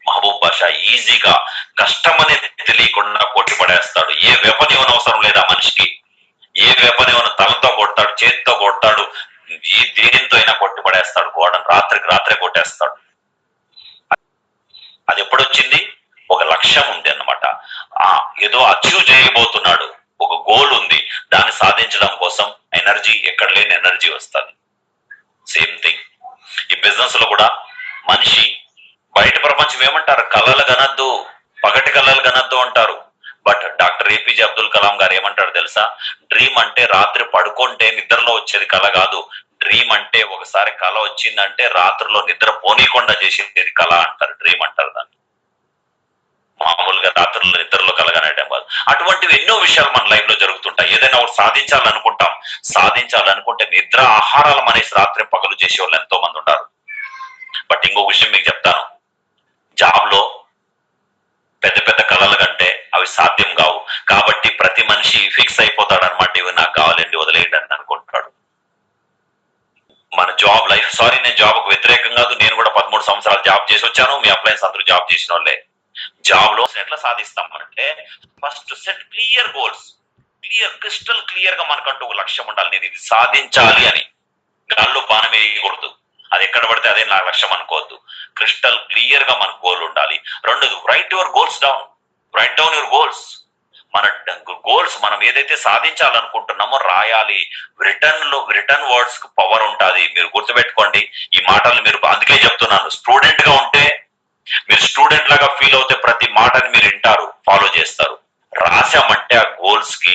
మహబూబ్ బాషా ఈజీగా కష్టం అనేది తెలియకుండా కొట్టి పడేస్తాడు. ఏ వెపన్ ఇవ్వనవసరం లేదు ఆ మనిషికి. ఏ వెపన్ ఇవ్వను, తలతో కొడతాడు, చేతితో కొడతాడు, ఏ దేనితో అయినా కొట్టి పడేస్తాడు. గోడను రాత్రికి రాత్రే కొట్టేస్తాడు. అది ఎప్పుడొచ్చింది? ఒక లక్ష్యం ఉంది అన్నమాట. ఏదో అచీవ్ చేయబోతున్నాడు, ఒక గోల్ ఉంది, దాన్ని సాధించడం కోసం ఎనర్జీ, ఎక్కడ లేని ఎనర్జీ వస్తుంది. సేమ్ థింగ్ ఈ బిజినెస్ లో కూడా మనిషి బయట ప్రపంచం ఏమంటారు, కళలు కనద్దు, పగటి కళలు కనద్దు అంటారు. But doctor APJ Abdul Kalam గారు ఏమంటారు తెలుసా? డ్రీమ్ అంటే రాత్రి పడుకుంటే నిద్రలో వచ్చేది కళ కాదు. డ్రీమ్ అంటే ఒకసారి కళ వచ్చిందంటే రాత్రిలో నిద్ర పోనీకుండా చేసేది కళ అంటారు. డ్రీమ్ అంటారు దాన్ని. మామూలుగా రాత్రుల్లో నిద్రలో కలగనడం కాదు. అటువంటివి ఎన్నో విషయాలు మన లైఫ్ లో జరుగుతుంటాయి. ఏదైనా ఒకటి సాధించాలనుకుంటాం, సాధించాలనుకుంటే నిద్ర ఆహారాలు అనేసి రాత్రి పగలు చేసే వాళ్ళు ఎంతో మంది ఉంటారు. బట్ ఇంకో విషయం మీకు చెప్తాను, జాబ్ లో పెద్ద పెద్ద కళలు కంటే అవి సాధ్యం కావు. కాబట్టి ప్రతి మనిషి ఫిక్స్ అయిపోతాడు అనమాట, ఇవి నాకు కావాలండి వదిలేయండి అని అనుకుంటాడు. మన జాబ్ లైఫ్, సారీ నేను జాబ్ కు వ్యతిరేకం కాదు, నేను కూడా 13 సంవత్సరాలు జాబ్ చేసి వచ్చాను. మీ అప్లయన్స్ అందరూ జాబ్ చేసిన వాళ్ళే. జాబ్ లో ఎట్లా సాధిస్తాం అంటే first set clear goals, crystal clear గా మనకంటూ ఒక లక్ష్యం ఉండాలి. నేను ఇది సాధించాలి అని. గాల్లో బాణం వేయకూడదు. అది ఎక్కడ పడితే అదే నా లక్ష్యం అనుకోవద్దు. క్రిస్టల్ క్లియర్ గా మనకు గోల్ ఉండాలి. రెండోది, right your goals down. Right down your goals. మన గోల్స్ మనం ఏదైతే సాధించాలనుకుంటున్నామో రాయాలి. రిటర్న్ వర్డ్స్ కు పవర్ ఉంటుంది. మీరు గుర్తుపెట్టుకోండి ఈ మాటలు. మీరు అందుకే చెప్తున్నాను, స్టూడెంట్ గా ఉంటే, మీరు స్టూడెంట్ లాగా ఫీల్ అవుతే ప్రతి మాటని మీరు వింటారు, ఫాలో చేస్తారు. రాసామంటే ఆ గోల్స్ కి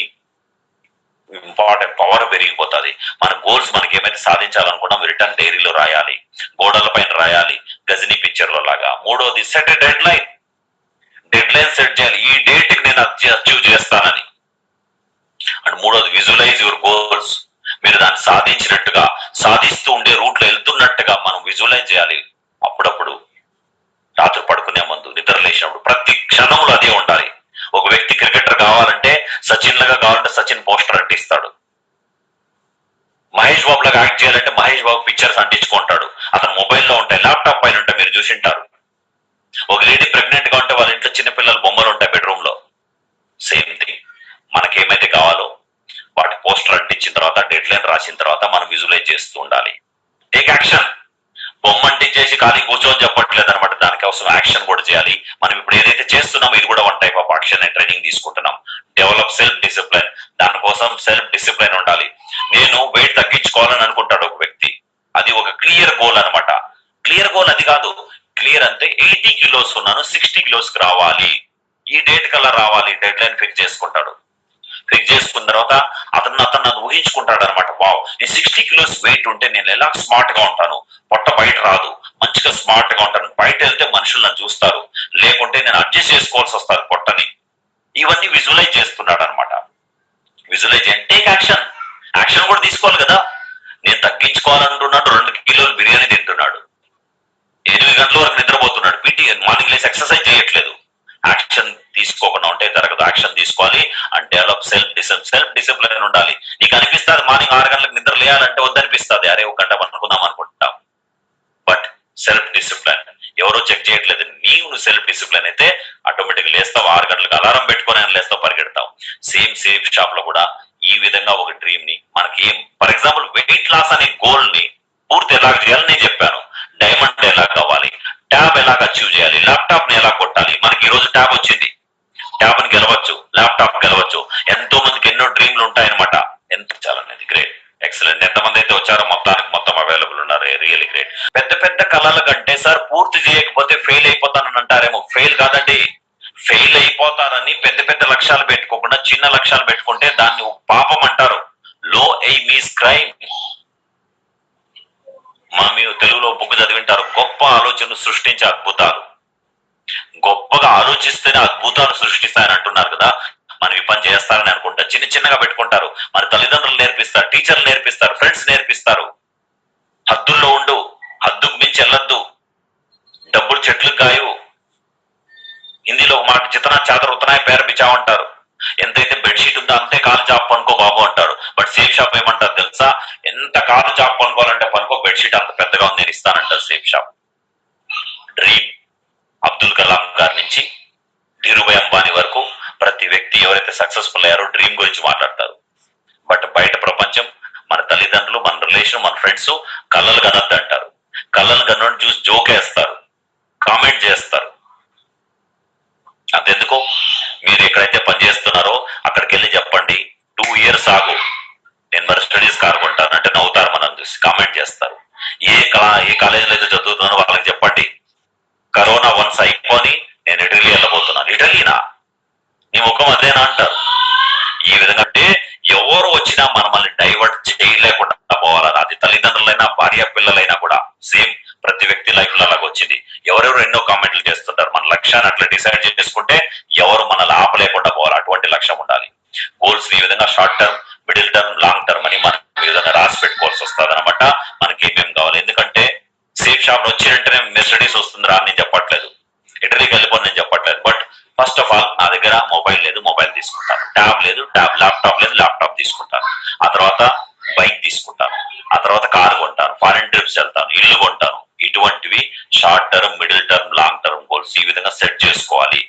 ఇంపార్టెంట్ పవర్ పెరిగిపోతుంది. మన గోల్స్ మనకి ఏమైతే సాధించాలనుకున్నాం రిటర్న్ డైరీలో రాయాలి, గోడల పైన రాయాలి, గజనీ పిక్చర్ లో లాగా. మూడోది, set dead line. Dead line set చేయాలి, ఈ డేట్ కి నేను అచీవ్ చేస్తానని. అండ్ మూడోది, విజువలైజ్ యువర్ గోల్స్. మీరు దాన్ని సాధించినట్టుగా, సాధిస్తూ ఉండే రూట్ లో వెళ్తున్నట్టుగా మనం విజువలైజ్ చేయాలి. అప్పుడప్పుడు రాత్రి పడుకునే ముందు, నిద్ర లేచినప్పుడు, ప్రతి క్షణంలో అదే ఉండాలి. ఒక వ్యక్తి క్రికెటర్ కావాలంటే సచిన్ లాగా కావాలంటే సచిన్ పోస్టర్ అంటిస్తాడు. మహేష్ బాబు లాగా యాక్ట్ చేయాలంటే మహేష్ బాబు పిక్చర్స్ అంటించుకుంటాడు. అతను మొబైల్లో ఉంటాయి, ల్యాప్టాప్ పైన ఉంటాయి, మీరు చూసింటారు. ఒక లేడీ ప్రెగ్నెంట్ గా ఉంటే వాళ్ళ ఇంట్లో చిన్నపిల్లల బొమ్మలు ఉంటాయి బెడ్రూమ్ లో. సేమ్ థింగ్, మనకేమైతే కావాలో వాటి పోస్టర్ అంటించిన తర్వాత, డెడ్ లైన్ రాసిన తర్వాత మనం విజువలైజ్ చేస్తూ ఉండాలి. Take action. బొమ్మ అంటించేసి ఖాళీ కూర్చొని చెప్పట్లేదు అనమాట, దానికోసం యాక్షన్ కూడా చేయాలి. మనం ఇప్పుడు ఏదైతే చేస్తున్నామో ఇది కూడా one type of action training తీసుకుంటున్నాం. Develop self discipline. దానికోసం సెల్ఫ్ డిసిప్లిన్ ఉండాలి. నేను వెయిట్ తగ్గించుకోవాలని అనుకుంటాడు ఒక వ్యక్తి, అది ఒక క్లియర్ గోల్ అనమాట. క్లియర్ గోల్ అది కాదు. క్లియర్ అంటే 80 కిలోస్ ఉన్నాను, 60 కిలోస్ కి రావాలి, ఈ డేట్ కల్లా రావాలి, డెడ్ లైన్ ఫిక్స్ చేసుకుంటాడు. ఫిక్స్ చేసుకున్న తర్వాత అతను ఊహించుకుంటాడు అనమాట. వావ్, నేను 60 కిలోస్ వెయిట్ ఉంటే నేను ఎలా స్మార్ట్ గా ఉంటాను, పొట్ట బయట రాదు, మంచిగా స్మార్ట్ గా ఉంటాను, బయట వెళ్తే మనుషులు నన్ను చూస్తారు, లేకుంటే నేను అడ్జస్ట్ చేసుకోవాల్సి వస్తారు పొట్టని. ఇవన్నీ విజువలైజ్ చేస్తున్నాడు అనమాట. విజువలైజ్ అంటే టేక్ యాక్షన్. యాక్షన్ కూడా తీసుకోవాలి కదా. నేను తగ్గించుకోవాలంటున్నాడు, 2 కిలోలు బిర్యానీ తింటున్నాడు, 8 గంటల వరకు నిద్రపోతున్నాడు, పీటీ మార్నింగ్ లేసి ఎక్సర్సైజ్ చేయట్లేదు. యాక్షన్ తీసుకోకుండా ఉంటే జరగదు. యాక్షన్ తీసుకోవాలి. అండ్ డెవలప్ సెల్ఫ్ డిసిప్లిన్ ఉండాలి. నీకు అనిపిస్తుంది మార్నింగ్ 6 గంటలకు నిద్ర లేయాలంటే వద్దనిపిస్తుంది, అరే ఒక గంట అనుకుందాం అనుకుంటాం. బట్ సెల్ఫ్ డిసిప్లిన్ ఎవరో చెక్ చేయట్లేదు. నువ్వు సెల్ఫ్ డిసిప్లిన్ అయితే ఆటోమేటిక్ లేస్తావు, 6 గంటలకు అలారం పెట్టుకొని లేస్తావు, పరిగెడతావు. సేఫ్ షాప్ లో కూడా ఈ విధంగా ఒక డ్రీమ్ ని మనకి, ఫర్ ఎగ్జాంపుల్ వెయిట్ లాస్ అనే గోల్ ని పూర్తి ఎలా చేయాలని నేను చెప్పాను. డైమండ్ ఎలా కావాలి, ట్యాబ్ ఎలా అచీవ్ చేయాలి, ల్యాప్టాప్ ని ఎలా కొట్టాలి. మనకి ఈ రోజు ట్యాబ్ వచ్చింది, ట్యాబ్ ని గెలవచ్చు, ల్యాప్టాప్ గెలవచ్చు. ఎంతో మందికి ఎన్నో డ్రీమ్లు ఉంటాయన్నమాట. ఎంత చాలనేది గ్రేట్, ఎక్సలెంట్. ఎంతమంది అయితే వచ్చారో మొత్తం అవైలబుల్ ఉన్నారు, రియల్లీ గ్రేట్. పెద్ద కళల కంటే సార్ పూర్తి చేయకపోతే ఫెయిల్ అయిపోతానని అంటారేమో. ఫెయిల్ కాదండి, ఫెయిల్ అయిపోతారని పెద్ద లక్ష్యాలు పెట్టుకోకుండా చిన్న లక్ష్యాలు పెట్టుకుంటే దాన్ని పాపం అంటారు. లో ఎయిమ్ ఈజ్ క్రైమ్. మీరు తెలుగులో బుక్ చదివింటారు, గొప్ప ఆలోచనలు సృష్టించే అద్భుతాలు. గొప్పగా ఆలోచిస్తేనే అద్భుతాలు సృష్టిస్తాయని అంటున్నారు కదా. మనం ఈ పని చేస్తారని అనుకుంటా చిన్నగా పెట్టుకుంటారు. మన తల్లిదండ్రులు నేర్పిస్తారు, టీచర్లు నేర్పిస్తారు, ఫ్రెండ్స్ నేర్పిస్తారు. హద్దుల్లో ఉండు, హద్దుకు మించి వెళ్ళొద్దు, డబ్బులు చెట్లు కాయవు. హిందీలో ఒక మాట, జితనా చాదర్ ఉతనాయ్ పేర బిచావ్ అంటారు. ఎంతైతే బెడ్షీట్ ఉందో అంతే కాలు చాప్ పనుకో బాబు అంటారు. బట్ సేఫ్ షాప్ ఏమంటారు తెలుసా, ఎంత కాలు చాప్ పనుకోవాలంటే పనుకో, బెడ్షీట్ అంత పెద్దగా ఉంది నేను ఇస్తానంటారు Safe Shop. Dream. Abdul Kalam గారి నుంచి ధీరుభాయ్ అంబానీ వరకు ప్రతి వ్యక్తి ఎవరైతే సక్సెస్ఫుల్ అయ్యారో డ్రీమ్ గురించి మాట్లాడతారు. బట్ బయట ప్రపంచం, మన తల్లిదండ్రులు, మన రిలేషన్, మన ఫ్రెండ్స్ కళ్ళలు కనద్దు అంటారు. కళ్ళలు కనని చూసి జోకేస్తారు, కామెంట్ చేస్తారు. అంతెందుకు, మీరు ఎక్కడైతే పనిచేస్తున్నారో అక్కడికి వెళ్ళి చెప్పండి, 2 years ఆగు, నేను మరి స్టడీస్ కారుకుంటాను అంటే నవ్వుతారు, మనం చూసి కామెంట్ చేస్తారు. ఏ కాలేజీలో అయితే చదువుతున్నారో వాళ్ళకి చెప్పండి, కరోనా వన్స్ అయిపోని నేను ఇటలీ వెళ్ళబోతున్నాను. ఇటలీనా, నీ ముఖం అదేనా అంటారు. ఈ విధంగా అంటే ఎవరు వచ్చినా మనల్ని డైవర్ట్ చేయలేకుండా పోవాలని. అది తల్లిదండ్రులైనా భార్య పిల్లలైనా కూడా సేమ్. ప్రతి వ్యక్తి లైఫ్ లో అలాగ వచ్చింది. ఎవరెవరు ఎన్నో కామెంట్లు చేస్తుంటారు. మన లక్ష్యాన్ని అట్లా డిసైడ్ చేసుకుంటే ఎవరు మనల్ని ఆపలేకుండా పోవాలి. అటువంటి లక్ష్యం ఉండాలి. గోల్స్ ఈ విధంగా short term, middle term, long term అని మనం ఈ విధంగా రాసి పెట్టుకోవాల్సి వస్తుంది అనమాట. మనకి ఏమేమి కావాలి. ఎందుకంటే సేఫ్ షాప్ వచ్చినట్టే మెర్సిడీస్ వస్తుందిరా అని నేను చెప్పట్లేదు, ఇటలీకి వెళ్ళిపోని నేను చెప్పట్లేదు. బట్ ఫస్ట్ ఆఫ్ ఆల్ నా దగ్గర మొబైల్ లేదు, మొబైల్ తీసుకుంటాను. ట్యాబ్ లేదు, ల్యాప్టాప్ లేదు, ల్యాప్టాప్ తీసుకుంటాను. ఆ తర్వాత బైక్ తీసుకుంటాను. ఆ తర్వాత కారు కొంటాను, ఫారిన్ ట్రిప్స్ వెళ్తాను, ఇల్లు కొంటాను. ఇటువంటివి short term, middle term, long term goals ఈ విధంగా సెట్ చేసుకోవాలి.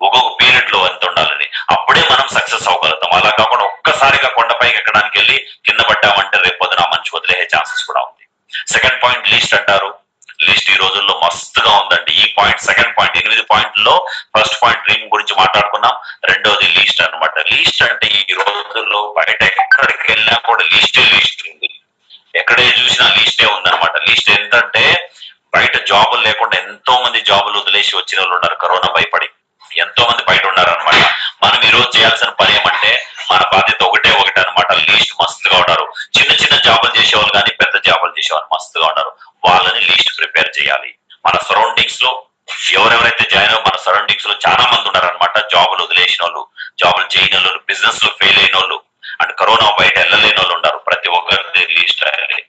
ఒక్కొక్క పీరియడ్ లో ఎంత ఉండాలని, అప్పుడే మనం సక్సెస్ అవ్వగలుగుతాం. అలా కాకుండా ఒక్కసారిగా కొండపైకి ఎక్కడానికి వెళ్ళి కింద పడ్డామంటే రేపు పొద్దున మంచి వదిలే ఛాన్సెస్ కూడా ఉంది. సెకండ్ పాయింట్ లీస్ట్ అంటారు. లీస్ట్ ఈ రోజుల్లో మస్తుగా ఉందండి. ఈ పాయింట్ సెకండ్ పాయింట్, 8 పాయింట్లో ఫస్ట్ పాయింట్ డ్రీమ్ గురించి మాట్లాడుకున్నాం, రెండోది లీస్ట్ అన్నమాట. లీస్ట్ అంటే ఈ రోజుల్లో బయట ఎక్కడికి వెళ్ళినా కూడా లీస్ట్ ఉంది, ఎక్కడే చూసినా లీస్టే ఉందన్నమాట. లీస్ట్ ఏంటంటే బయట జాబులు లేకుండా ఎంతో మంది జాబులు వదిలేసి వచ్చిన వాళ్ళు ఉన్నారు, కరోనా భయపడి ఎంతో మంది బయట ఉన్నారనమాట. మనం ఈ రోజు చేయాల్సిన పని ఏమంటే మన బాధ్యత ఒకటే అనమాట, లీస్ట్ మస్తుగా ఉన్నారు. చిన్న చిన్న జాబులు చేసేవాళ్ళు కానీ పెద్ద జాబులు చేసేవాళ్ళు మస్తుగా ఉన్నారు, వాళ్ళని లీస్ట్ ప్రిపేర్ చేయాలి. మన సరౌండింగ్స్ లో ఎవరెవరైతే జాయిన్ అయ్యో మన సరౌండింగ్స్ లో చాలా మంది ఉన్నారనమాట, జాబులు వదిలేసిన వాళ్ళు, జాబులు చేయని వాళ్ళు, బిజినెస్ లో ఫెయిల్ అయిన వాళ్ళు, అండ్ కరోనా బయట వెళ్ళలేని వాళ్ళు ఉన్నారు. ప్రతి ఒక్కరి లీస్ట్ రాయాలి.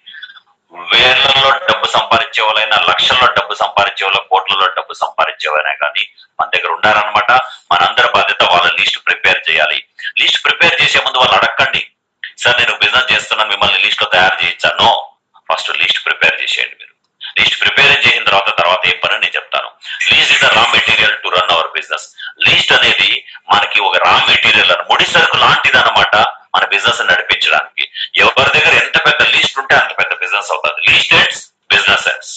వేలలో డబ్బు సంపాదించే వాళ్ళైనా, లక్షల్లో డబ్బు సంపాదించే వాళ్ళ, కోట్లలో డబ్బు సంపాదించే వాళ్ళైనా కానీ మన దగ్గర ఉన్నారనమాట. మనందరి బాధ్యత వాళ్ళ లిస్ట్ ప్రిపేర్ చేయాలి. లిస్ట్ ప్రిపేర్ చేసే ముందు వాళ్ళు అడగండి, సార్ నేను బిజినెస్ చేస్తున్నాను, మిమ్మల్ని లిస్ట్ లో తయారు చేయించాను. ఫస్ట్ లిస్ట్ ప్రిపేర్ చేసేయండి. మీరు లిస్ట్ ప్రిపేర్ చేసిన తర్వాత ఏం పని నేను చెప్తాను. Least is the raw material to run our business. Least అనేది మనకి ఒక రా మెటీరియల్, ముడి సరుకు లాంటిది అనమాట మన బిజినెస్ నడిపించడానికి. ఎవరి దగ్గర ఎంత పెద్ద లీస్ట్ ఉంటే అంత పెద్ద బిజినెస్ అవుతుంది. Least ends, business ends.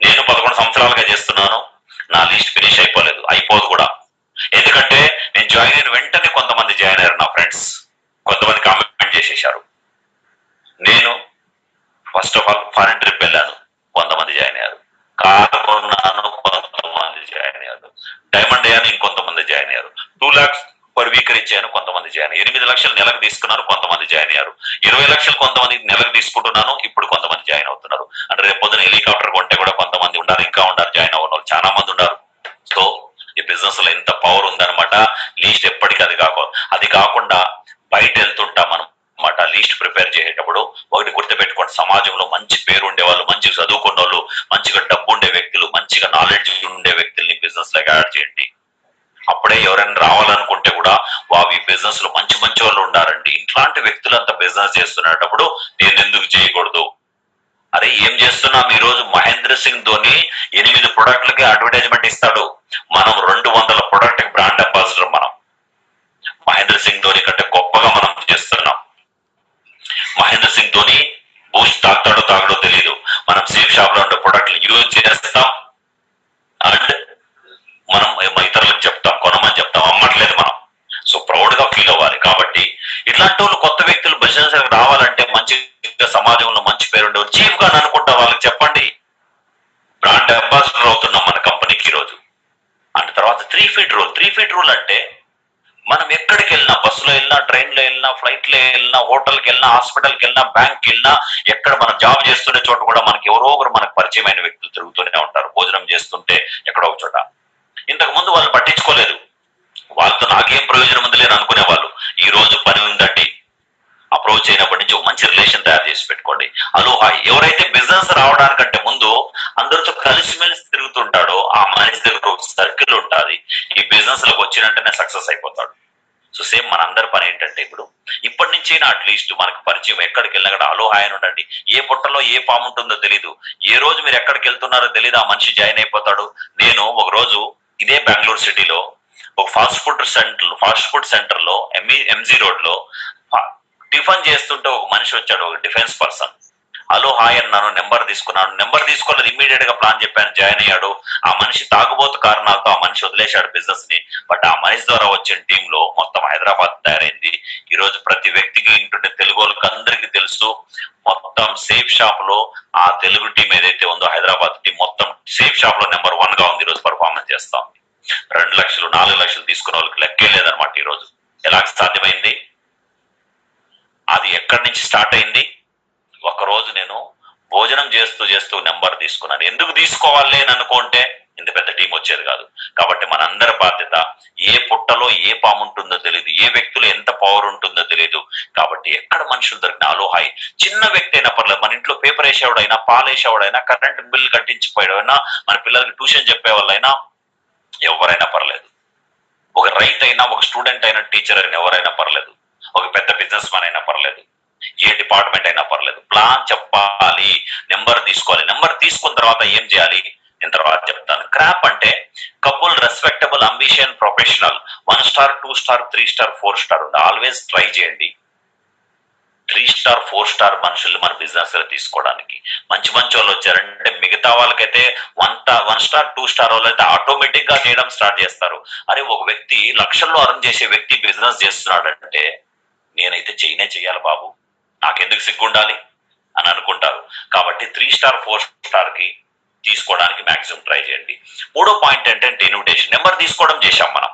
నేను 11 సంవత్సరాలుగా చేస్తున్నాను, నా లిస్ట్ ఫినిష్ అయిపోదు కూడా. ఎందుకంటే నేను జాయిన్ అయిన వెంటనే కొంతమంది జాయిన్ అయ్యారు నా ఫ్రెండ్స్, కొంతమంది కామెంట్ చేసేసారు. నేను first of all foreign trip వెళ్ళాను, కొంతమంది జాయిన్ అయ్యారు. కార్ కొన్నాను, కొంతమంది జాయిన్ అయ్యారు. డైమండ్ అయ్యాను, ఇంకొంతమంది జాయిన్ అయ్యారు. 2 lakhs పర్ వీక్ ఇచ్చాను, కొంతమంది జాయిన్ అయ్యారు. 8 లక్షలు నెలకు తీసుకున్నారు, కొంతమంది జాయిన్ అయ్యారు. 20 లక్షలు కొంతమంది నెలకు తీసుకుంటున్నాను, ఇప్పుడు కొంతమంది జాయిన్ అవుతున్నారు. అంటే రేపు పొద్దున హెలికాప్టర్ కొంటే కూడా కొంతమంది ఉన్నారు, ఇంకా ఉన్నారు జాయిన్ అవ్వడం వాళ్ళు చాలా మంది ఉన్నారు. సో ఈ బిజినెస్ లో ఎంత పవర్ ఉందన్నమాట. లీస్ట్ ఎప్పటికీ అది కాకుండా బయట వెళ్తుంటాం మనం అన్నమాట. లీస్ట్ ప్రిపేర్ చేసేటప్పుడు ఒకటి గుర్తుపెట్టుకోండి, సమాజంలో మంచి పేరు ఉండే వాళ్ళు, మంచిగా చదువుకున్న వాళ్ళు, మంచిగా డబ్బు ఉండే వ్యక్తులు, మంచిగా నాలెడ్జ్ ఉండే వ్యక్తుల్ని బిజినెస్ లోకి యాడ్ చేయండి. అప్పుడే ఎవరైనా రావాలనుకుంటే కూడా ఈ బిజినెస్ లో మంచి వాళ్ళు ఉండారండి. ఇట్లాంటి వ్యక్తులు అంత బిజినెస్ చేస్తున్నప్పుడు నేను ఎందుకు చేయకూడదు? అరే ఏం చేస్తున్నాం, ఈ రోజు మహేంద్ర సింగ్ ధోని 8 ప్రొడక్ట్లకి అడ్వర్టైజ్మెంట్ ఇస్తాడు, మనం 200 ప్రొడక్ట్ బ్రాండ్ అంబాసిడర్. మనం మహేంద్ర సింగ్ ధోని కంటే గొప్పగా మనం చేస్తున్నాం. మహేంద్ర సింగ్ ధోని బూస్ట్ తాగడో తెలియదు, మనం సేఫ్ షాప్ లో ఉండే ప్రొడక్ట్లు యూజ్ చేస్తాం అండ్ మనం ఇతరులకు చెప్తాం, కొనమని చెప్తాం, అమ్మట్లేదు మనం. సో ప్రౌడ్ గా ఫీల్ అవ్వాలి. కాబట్టి ఇట్లాంటి వాళ్ళు కొత్త వ్యక్తులు బిజినెస్ రావాలంటే మంచి సమాజంలో మంచి పేరు ఉండే చీఫ్ గా అనుకుంటా వాళ్ళకి చెప్పండి, బ్రాండ్ అంబాసిడర్ అవుతున్నాం మన కంపెనీకి ఈ రోజు. అండ్ తర్వాత 3 feet రూల్. 3 feet రూల్ అంటే మనం ఎక్కడికి వెళ్ళినా, బస్సులో వెళ్ళినా, ట్రైన్ లో వెళ్ళినా, ఫ్లైట్ లో వెళ్ళినా, హోటల్కి వెళ్ళినా, హాస్పిటల్కి వెళ్ళినా, బ్యాంక్కి వెళ్ళినా, ఎక్కడ మనం జాబ్ చేస్తున్న చోట కూడా మనకి ఎవరో ఒకరు మనకు పరిచయమైన వ్యక్తులు తిరుగుతూనే ఉంటారు. భోజనం చేస్తుంటే ఎక్కడో ఒక చోట. ఇంతకు ముందు వాళ్ళు పట్టించుకోలేదు, వాళ్ళతో నాకేం ప్రయోజనం ఉంది లేని అనుకునే వాళ్ళు. ఈ రోజు పని ఉందండి, అప్రోచ్ అయినప్పటి నుంచి ఒక మంచి రిలేషన్ తయారు చేసి పెట్టుకోండి. Hello hi. ఎవరైతే బిజినెస్ రావడానికంటే ముందు అందరితో కలిసిమెలిసి తిరుగుతుంటాడో ఆ మనిషి దగ్గర ఒక సర్కిల్ ఉంటుంది, ఈ బిజినెస్ లోకి వచ్చినంటేనే సక్సెస్ అయిపోతాడు. సో సేమ్ మనందరి పని ఏంటంటే ఇప్పటి నుంచైనా అట్లీస్ట్ మనకు పరిచయం, ఎక్కడికి వెళ్ళినా హలో హాయ్ అని ఉండండి. ఏ పుట్టలో ఏ పాము ఉంటుందో తెలీదు, ఏ రోజు మీరు ఎక్కడికి వెళ్తున్నారో తెలియదు, ఆ మనిషి జాయిన్ అయిపోతాడు. నేను ఒక రోజు ఇదే బెంగళూరు సిటీలో ఒక ఫాస్ట్ ఫుడ్ సెంటర్ లో ఎంజీ రోడ్ లో టిఫిన్ చేస్తుంటే ఒక మనిషి వచ్చాడు, ఒక డిఫెన్స్ పర్సన్. హలో హాయ్ అన్నాను, నెంబర్ తీసుకున్నాను. నెంబర్ తీసుకోలేదు, ఇమ్మీడియట్ గా ప్లాన్ చెప్పాను, జాయిన్ అయ్యాడు. ఆ మనిషి తాగుబోతు కారణాలతో ఆ మనిషి వదిలేశాడు బిజినెస్ ని. బట్ ఆ మనిషి ద్వారా వచ్చిన టీమ్ లో మొత్తం హైదరాబాద్ తయారైంది. ఈ రోజు ప్రతి వ్యక్తికి ఇంటుండే తెలుగు వాళ్ళకి అందరికీ తెలుసు, మొత్తం సేఫ్ షాప్ లో ఆ తెలుగు టీం ఏదైతే ఉందో హైదరాబాద్ టీం మొత్తం సేఫ్ షాప్ లో నెంబర్ 1 గా ఉంది. ఈ రోజు పర్ఫార్మెన్స్ చేస్తా ఉంది. 2 లక్షలు 4 లక్షలు తీసుకున్న వాళ్ళకి లెక్కే లేదనమాట. ఈ రోజు ఎలా సాధ్యమైంది? అది ఎక్కడి నుంచి స్టార్ట్ అయింది? ఒకరోజు నేను భోజనం చేస్తూ నెంబర్ తీసుకున్నాను. ఎందుకు తీసుకోవాలి అని అనుకుంటే ఇంత పెద్ద టీం వచ్చేది కాదు. కాబట్టి మనందరి బాధ్యత, ఏ పుట్టలో ఏ పాము ఉంటుందో తెలియదు, ఏ వ్యక్తులు ఎంత పవర్ ఉంటుందో తెలియదు. కాబట్టి ఎక్కడ మనుషులు దొరికిన హలో హాయ్. చిన్న వ్యక్తి అయినా పర్లేదు, మన ఇంట్లో పేపర్ వేసేవాడైనా, పాలు వేసేవాడైనా, కరెంట్ బిల్ కట్టించిపోయాడైనా, మన పిల్లలకి ట్యూషన్ చెప్పే వాళ్ళైనా, ఎవరైనా పర్లేదు. ఒక రైట్ అయినా, ఒక స్టూడెంట్ అయినా, టీచర్ అయినా, ఎవరైనా పర్లేదు, ఒక పెద్ద బిజినెస్ మ్యాన్ అయినా పర్లేదు, ఏ డిపార్ట్మెంట్ అయినా పర్లేదు. ప్లాన్ చెప్పాలి, నెంబర్ తీసుకోవాలి. నెంబర్ తీసుకున్న తర్వాత ఏం చేయాలి నేను తర్వాత చెప్తాను. క్రాప్ అంటే couple, respectable, ambition, professional. 1 star 2 star 3 star 4 star ఉంది. ఆల్వేస్ ట్రై చేయండి. 3 స్టార్ 4 స్టార్ మనుషుల్ని మన బిజినెస్ లో తీసుకోవడానికి. మంచి మంచి వాళ్ళు వచ్చారంటే మిగతా వాళ్ళకైతే 1 స్టార్ 2 స్టార్ వాళ్ళు అయితే ఆటోమేటిక్ గా చేయడం స్టార్ట్ చేస్తారు. అరే ఒక వ్యక్తి లక్షల్లో అర్న్ చేసే వ్యక్తి బిజినెస్ చేస్తున్నాడంటే నేనైతే చేయాలి బాబు, నాకెందుకు సిగ్గుండాలి అని అనుకుంటారు. కాబట్టి 3 స్టార్ 4 స్టార్ కి తీసుకోవడానికి మాక్సిమం ట్రై చేయండి. మూడో పాయింట్ ఏంటంటే ఇన్విటేషన్. నెంబర్ తీసుకోవడం చేశాం మనం.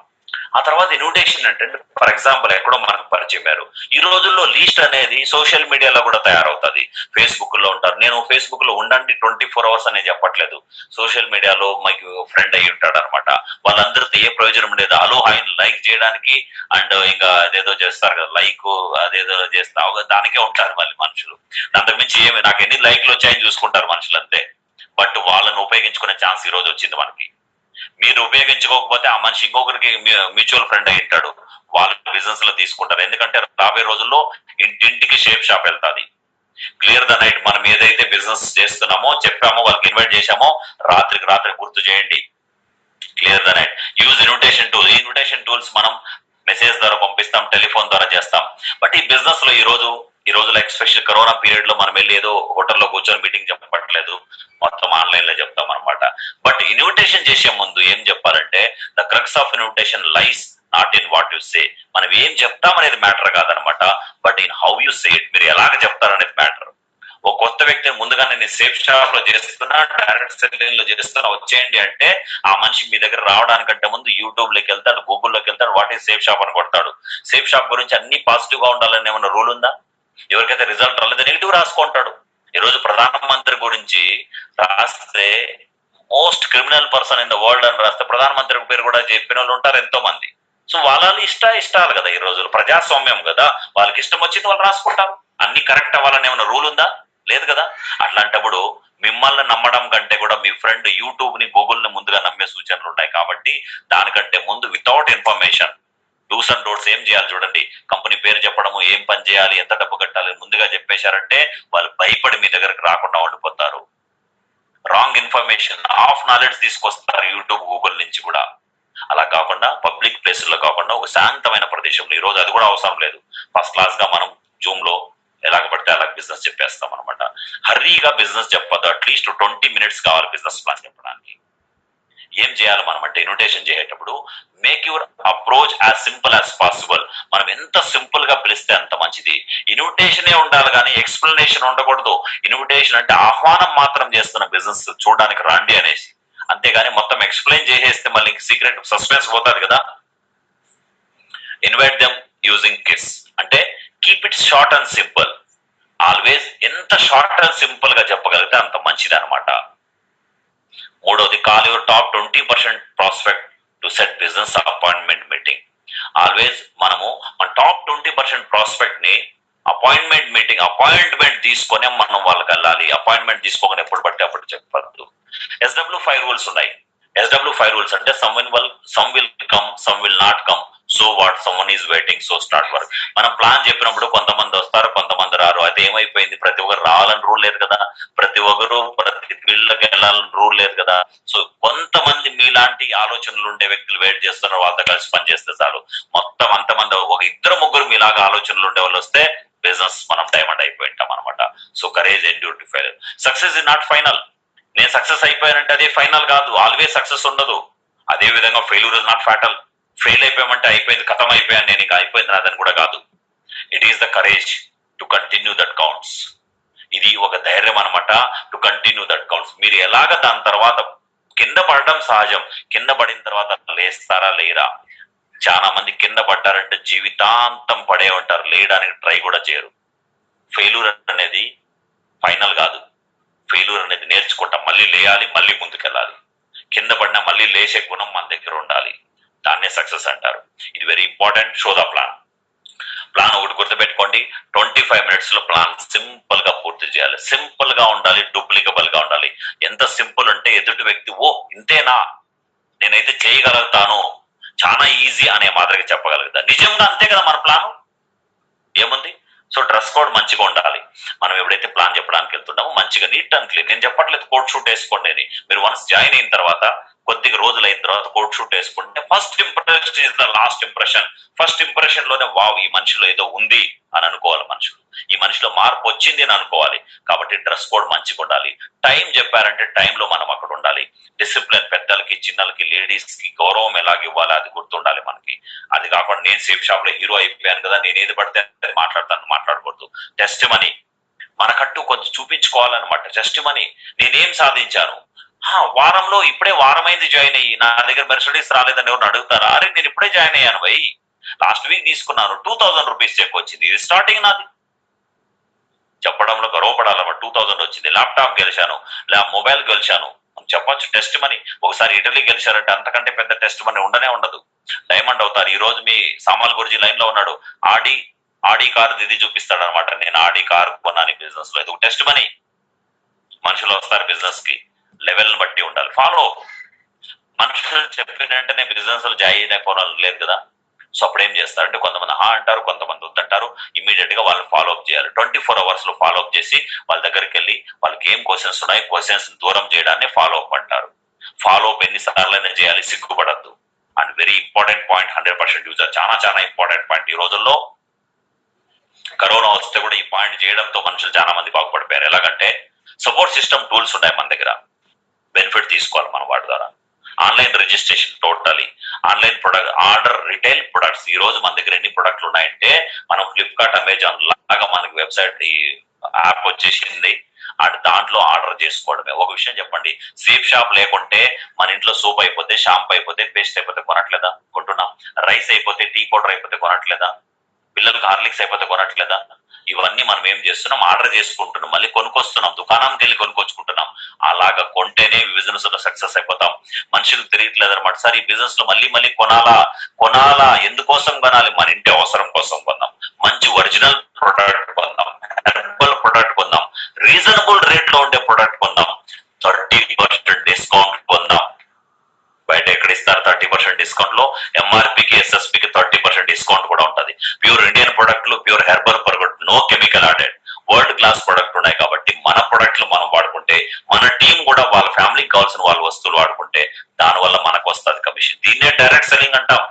ఆ తర్వాత ఇన్విటేషన్ అంటే ఫర్ ఎగ్జాంపుల్ ఎక్కడో మనకు పరిచయం అయ్యారు. ఈ రోజుల్లో లీస్ట్ అనేది సోషల్ మీడియాలో కూడా తయారవుతుంది. ఫేస్బుక్ లో ఉంటారు. నేను ఫేస్బుక్ లో ఉండండి 24 hours అనేది చెప్పట్లేదు. సోషల్ మీడియాలో మీకు ఫ్రెండ్ అయ్యి ఉంటాడు అనమాట. వాళ్ళందరితో ఏ ప్రయోజనం లేదు. హలో హాయ్ లైక్ చేయడానికి అండ్ ఇంకా అదేదో చేస్తారు కదా, లైక్ అదేదో చేస్తా దానికే ఉంటారు మళ్ళీ మనుషులు. అంతకు మించి ఏమి నాకు ఎన్ని లైక్లు వచ్చాయని చూసుకుంటారు మనుషులు అంతే. బట్ వాళ్ళని ఉపయోగించుకునే ఛాన్స్ ఈ రోజు వచ్చింది మనకి. మీరు ఉపయోగించుకోకపోతే ఆ మనిషి ఇంకొకరికి మ్యూచువల్ ఫ్రెండ్ అయి ఉంటాడు, వాళ్ళ బిజినెస్ లో తీసుకుంటారు. ఎందుకంటే రాబోయే రోజుల్లో ఇంటింటికి షేప్ షాప్ వెళ్తాది. క్లియర్ ద నైట్ మనం ఏదైతే బిజినెస్ చేస్తున్నామో చెప్పామో వాళ్ళకి ఇన్వైట్ చేశామో రాత్రికి రాత్రి గుర్తు చేయండి. Clear the night. Use invitation tool. Invitation tools మనం మెసేజ్ ద్వారా పంపిస్తాం, టెలిఫోన్ ద్వారా చేస్తాం. బట్ ఈ బిజినెస్ లో ఈ రోజులో ఎస్పెషల్ కరోనా పీరియడ్ లో మనం వెళ్ళి ఏదో హోటల్లో కూర్చొని మీటింగ్ చెప్పట్లేదు, మొత్తం ఆన్లైన్ లో చెప్తాం అనమాట. బట్ ఇన్విటేషన్ చేసే ముందు ఏం చెప్పాలంటే the crux of invitation lies not in what you say. మనం ఏం చెప్తాం అనేది మ్యాటర్ కాదనమాట, but in how you say it. మీరు ఎలాగ చెప్తారనేది మ్యాటర్. ఒక కొత్త వ్యక్తిని ముందుగానే నేను సేఫ్ షాప్ లో చేస్తున్నా, డైరెక్ట్ సెల్లింగ్ లో చేస్తున్నా, వచ్చేయండి అంటే ఆ మనిషి మీ దగ్గర రావడానికంటే ముందు యూట్యూబ్ లోకి వెళ్తాడు, గూగుల్లోకి వెళ్తాడు, వాట్ ఈస్ సేఫ్ షాప్ అని కొడతాడు. సేఫ్ షాప్ గురించి అన్ని పాజిటివ్ గా ఉండాలని ఏమన్నా రూల్ ఉందా? ఎవరికైతే రిజల్ట్ రాలేదు నెగిటివ్ రాసుకుంటాడు. ఈ రోజు ప్రధానమంత్రి గురించి రాస్తే most criminal person in the world అని రాస్తే ప్రధానమంత్రి పేరు కూడా చెప్పిన వాళ్ళు ఉంటారు ఎంతో మంది. సో వాళ్ళ ఇష్టాలు కదా, ఈ రోజులు ప్రజాస్వామ్యం కదా, వాళ్ళకి ఇష్టం వచ్చింది వాళ్ళు రాసుకుంటారు. అన్ని కరెక్ట్ అవ్వాలని ఏమైనా రూల్ ఉందా? లేదు కదా. అట్లాంటప్పుడు మిమ్మల్ని నమ్మడం కంటే కూడా మీ ఫ్రెండ్ యూట్యూబ్ ని గూగుల్ ని ముందుగా నమ్మే సూచనలు ఉంటాయి. కాబట్టి దానికంటే ముందు without information dos and don'ts ఏం చేయాలి చూడండి. కంపెనీ పేరు చెప్పడము, ఏం పని చేయాలి, ఎంత డబ్బు కట్టాలి ముందుగా చెప్పేశారంటే వాళ్ళు భయపడి మీ దగ్గరకు రాకుండా ఉండిపోతారు. రాంగ్ ఇన్ఫర్మేషన్, ఆఫ్ నాలెడ్జ్ తీసుకొస్తారు యూట్యూబ్ గూగుల్ నుంచి కూడా. అలా కాకుండా పబ్లిక్ ప్లేసుల్లో కాకుండా ఒక శాంతమైన ప్రదేశంలో, ఈ రోజు అది కూడా అవసరం లేదు, ఫస్ట్ క్లాస్ గా మనం జూమ్ లో ఎలాగ పడితే అలాగ బిజినెస్ చెప్పేస్తాం అనమాట. హర్రీగా బిజినెస్ చెప్పదు. అట్లీస్ట్ 20 minutes కావాలి బిజినెస్ ప్లాన్ చెప్పడానికి. ఏం చేయాలి మనం అంటే ఇన్విటేషన్ చేసేటప్పుడు make your approach as simple as possible. మనం ఎంత సింపుల్ గా పిలిస్తే అంత మంచిది. ఇన్విటేషనే ఉండాలి కానీ ఎక్స్ప్లెనేషన్ ఉండకూడదు. ఇన్విటేషన్ అంటే ఆహ్వానం మాత్రం చేస్తున్న బిజినెస్ చూడడానికి రండి అనేసి, అంతేగాని మొత్తం ఎక్స్ప్లెయిన్ చేసేస్తే మళ్ళీ సీక్రెట్ సస్పెన్స్ పోతుంది కదా. ఇన్వైట్ దెమ్ యూజింగ్ కిస్ అంటే keep it short and simple. Always ఎంత షార్ట్ అండ్ సింపుల్ గా చెప్పగలిగితే అంత మంచిది అనమాట. మూడోది call your top 20% prospect to set business appointment meeting. Always మనము మన టాప్ 20% ప్రాస్పెక్ట్ ని అపాయింట్మెంట్ తీసుకొని మనం వాళ్ళకి వెళ్ళాలి. అపాయింట్మెంట్ తీసుకోకుండా ఎప్పుడు పడితే అప్పుడు చెప్పద్దు. SW5 రూల్స్ ఉన్నాయి. SW5 రూల్స్ అంటే some will come, some will not come, so what, someone is waiting, so start work. మనం ప్లాన్ చెప్పినప్పుడు కొంతమంది వస్తారు, కొంతమంది రారు. అయితే ఏమైపోయింది, ప్రతి ఒక్కరు రావాలని రూల్ లేదు కదా, ప్రతి ఒక్కరు ప్రతి ఫీల్డ్కి వెళ్ళాలని రూల్ లేదు కదా. సో కొంతమంది మీలాంటి ఆలోచనలు ఉండే వ్యక్తులు వెయిట్ చేస్తున్నారు, వాళ్ళతో కలిసి పనిచేస్తే చాలు. మొత్తం అంతమంది ఒక 2-3 మీలాగా ఆలోచనలు ఉండే వాళ్ళు వస్తే బిజినెస్ మనం డైమండ్ అయిపోయి ఉంటాం అనమాట. So courage endure to fail. Success is not final. నేను సక్సెస్ అయిపోయానంటే అదే ఫైనల్ కాదు. ఆల్వేస్ సక్సెస్ ఉండదు. అదే విధంగా failure is not fatal. Fail అయిపోయామంటే అయిపోయింది, కథం అయిపోయాను నేను, ఇంకా అయిపోయింది నాదని కూడా కాదు. It is the courage to continue that counts. ఇది ఒక ధైర్యం అనమాట. To continue that counts. మీరు ఎలాగ దాని తర్వాత కింద పడడం సహజం. కింద పడిన తర్వాత లేస్తారా లేరా? చాలా మంది కింద పడ్డారంటే జీవితాంతం పడే ఉంటారు, లేయడానికి ట్రై కూడా చేయరు. ఫెయిల్యూర్ అనేది ఫైనల్ కాదు. ఫెయిల్యూర్ అనేది నేర్చుకుంటాం. మళ్ళీ లేయాలి, మళ్ళీ ముందుకెళ్ళాలి. కింద పడినా మళ్ళీ లేచే గుణం మన దగ్గర ఉండాలి. దాన్నే సక్సెస్ అంటారు. ఇది very important. Show the plan. Plan ఒకటి గుర్తుపెట్టుకోండి, 25 minutes లో ప్లాన్ సింపుల్ గా పూర్తి చేయాలి. సింపుల్ గా ఉండాలి, డూప్లికబుల్ గా ఉండాలి. ఎంత సింపుల్ అంటే ఎదుటి వ్యక్తి ఓ ఇంతేనా, నేనైతే చేయగలుగుతాను, చాలా ఈజీ అనే మాదిరిగా చెప్పగలుగుతా. నిజంగా అంతే కదా మన ప్లాన్, ఏముంది. సో డ్రెస్ కోడ్ మంచిగా ఉండాలి. మనం ఎప్పుడైతే ప్లాన్ చెప్పడానికి వెళ్తున్నామో మంచిగా నీట్ అండ్ క్లీన్. నేను చెప్పట్లేదు కోట్ షూట్ వేసుకోండి అని. మీరు వన్స్ జాయిన్ అయిన తర్వాత కొద్దిగా రోజులు అయిన తర్వాత కోట్ షూట్ వేసుకుంటే first impression is the last impression. First impression లోనే వావ్ ఈ మనిషిలో ఏదో ఉంది అని అనుకోవాలి మనుషులు. ఈ మనిషిలో మార్పు వచ్చింది అని అనుకోవాలి. కాబట్టి డ్రెస్ కోడ్ మంచిగా ఉండాలి. టైం చెప్పారంటే టైంలో మనం అక్కడ ఉండాలి. డిసిప్లిన్ పెద్దలకి చిన్నలకి లేడీస్ కి గౌరవం ఎలాగ ఇవ్వాలి అది గుర్తుండాలి మనకి. అది కాకుండా నేను సేఫ్ షాప్ లో హీరో అయిపోయాను కదా, నేను ఏది పడితే మాట్లాడకూడదు. టెస్ట్ మనీ మనకంటూ కొంచెం చూపించుకోవాలన్నమాట. టెస్ట్ మనీ నేనేం సాధించాను, వారంలో ఇప్పుడే వారమైంది జాయిన్ అయ్యి నా దగ్గర మెర్సిడీస్ రాలేదని ఎవరిని అడుగుతారా? అరే నేను ఇప్పుడే జాయిన్ అయ్యాను భయ్, లాస్ట్ వీక్ తీసుకున్నాను, 2000 రూపీస్ చెక్ వచ్చింది, ఇది స్టార్టింగ్ నాది. చెప్పడంలో గర్వపడాలన్నమాట. 2000 వచ్చింది, ల్యాప్టాప్ గెలిచాను, మొబైల్ గెలిచాను చెప్పొచ్చు. టెస్ట్ మనీ ఒకసారి ఇటలీ గెలిచారంటే అంతకంటే పెద్ద టెస్ట్ మనీ ఉండదు. డైమండ్ అవుతారు. ఈ రోజు మీ సామాల్ గురించి లైన్ లో ఉన్నాడు, ఆడి కార్ ఇది చూపిస్తాడు అనమాట. నేను ఆడి కార్ కొన్నాను బిజినెస్ లో, ఇది ఒక టెస్ట్ మనీ. మనుషులు వస్తారు బిజినెస్ కి, లెవెల్ బట్టి ఉండాలి. ఫాలో మనుషులు చెప్పిన వెంటనే బిజినెస్ లో జాయిన్ అయిపోవడం లేదు కదా. సో అప్పుడు ఏం చేస్తారంటే కొంతమంది అంటారు, కొంతమంది వద్దంటారు. ఇమీడియట్ గా వాళ్ళని ఫాలో అప్ చేయాలి. 24 hours లో ఫాలో అప్ చేసి వాళ్ళ దగ్గరికి వెళ్ళి వాళ్ళకి ఏం క్వశ్చన్స్ ఉన్నాయి, క్వశ్చన్స్ దూరం చేయడాన్ని ఫాలో అప్ అంటారు. ఫాలో అప్ ఎన్నిసార్లైనా చేయాలి, సిగ్గుపడద్దు. And very important point, 100% user, చాలా ఇంపార్టెంట్ పాయింట్. ఈ రోజుల్లో కరోనా వస్తే కూడా ఈ పాయింట్ చేయడంతో మనుషులు చాలా మంది బాగుపడిపోయారు. ఎలాగంటే సపోర్ట్ సిస్టమ్ టూల్స్ ఉన్నాయి మన దగ్గర, బెనిఫిట్ తీసుకోవాలి మనం వాటి ద్వారా. Online registration totally, online product order, retail products. ఈ రోజు మన దగ్గర ఎన్ని ప్రొడక్ట్లు ఉన్నాయంటే మనం ఫ్లిప్కార్ట్, అమెజాన్ లాగా మనకి వెబ్సైట్ ఈ యాప్ వచ్చేసింది. అండ్ దాంట్లో ఆర్డర్ చేసుకోవడమే. ఒక విషయం చెప్పండి, సేఫ్ షాప్ లేకుంటే మన ఇంట్లో సోప్ అయిపోతే, షాంపూ అయిపోతే, పేస్ట్ అయిపోతే కొనట్లేదా? కొంటున్నాం. రైస్ అయిపోతే, టీ పౌడర్ అయిపోతే కొనట్లేదా? పిల్లలకు హార్లిక్స్ అయిపోతే కొనట్లేదా? ఇవన్నీ మనం ఏం చేస్తున్నాం, ఆర్డర్ చేసుకుంటున్నాం, మళ్ళీ కొనుక్కొస్తున్నాం, దుకాణంకి వెళ్ళి కొనుక్కొచ్చుకుంటున్నాం. అలాగా కొంటేనే బిజినెస్ లో సక్సెస్ అయిపోతాం. మనుషులకు తెలియట్లేదు అనమాట. సార్ ఈ బిజినెస్ లో మళ్ళీ కొనాలా ఎందుకోసం కొనాలి? మన ఇంటి అవసరం కోసం కొందాం, మంచి ఒరిజినల్ ప్రొడక్ట్ కొందాం, హెర్బల్ ప్రొడక్ట్ కొందాం, రీజనబుల్ రేట్ లో ఉండే ప్రొడక్ట్ కొందాం, 30% డిస్కౌంట్ కొందాం. బయట ఎక్కడ ఇస్తారు 30% డిస్కౌంట్ లో? ఎంఆర్పికి ఎస్ఎస్పికి 30% డిస్కౌంట్ కూడా ఉంటుంది. ప్యూర్ ఇండియన్ ప్రొడక్ట్లు, pure herbal product, no chemical added, world class product ఉన్నాయి. కాబట్టి మన ప్రొడక్ట్లు మనం వాడుకుంటే, మన టీం కూడా వాళ్ళ ఫ్యామిలీకి కావాల్సిన వాళ్ళ వస్తువులు వాడుకుంటే దానివల్ల మనకు వస్తుంది కమిషన్. దీన్నే డైరెక్ట్ సెల్లింగ్ అంటాం.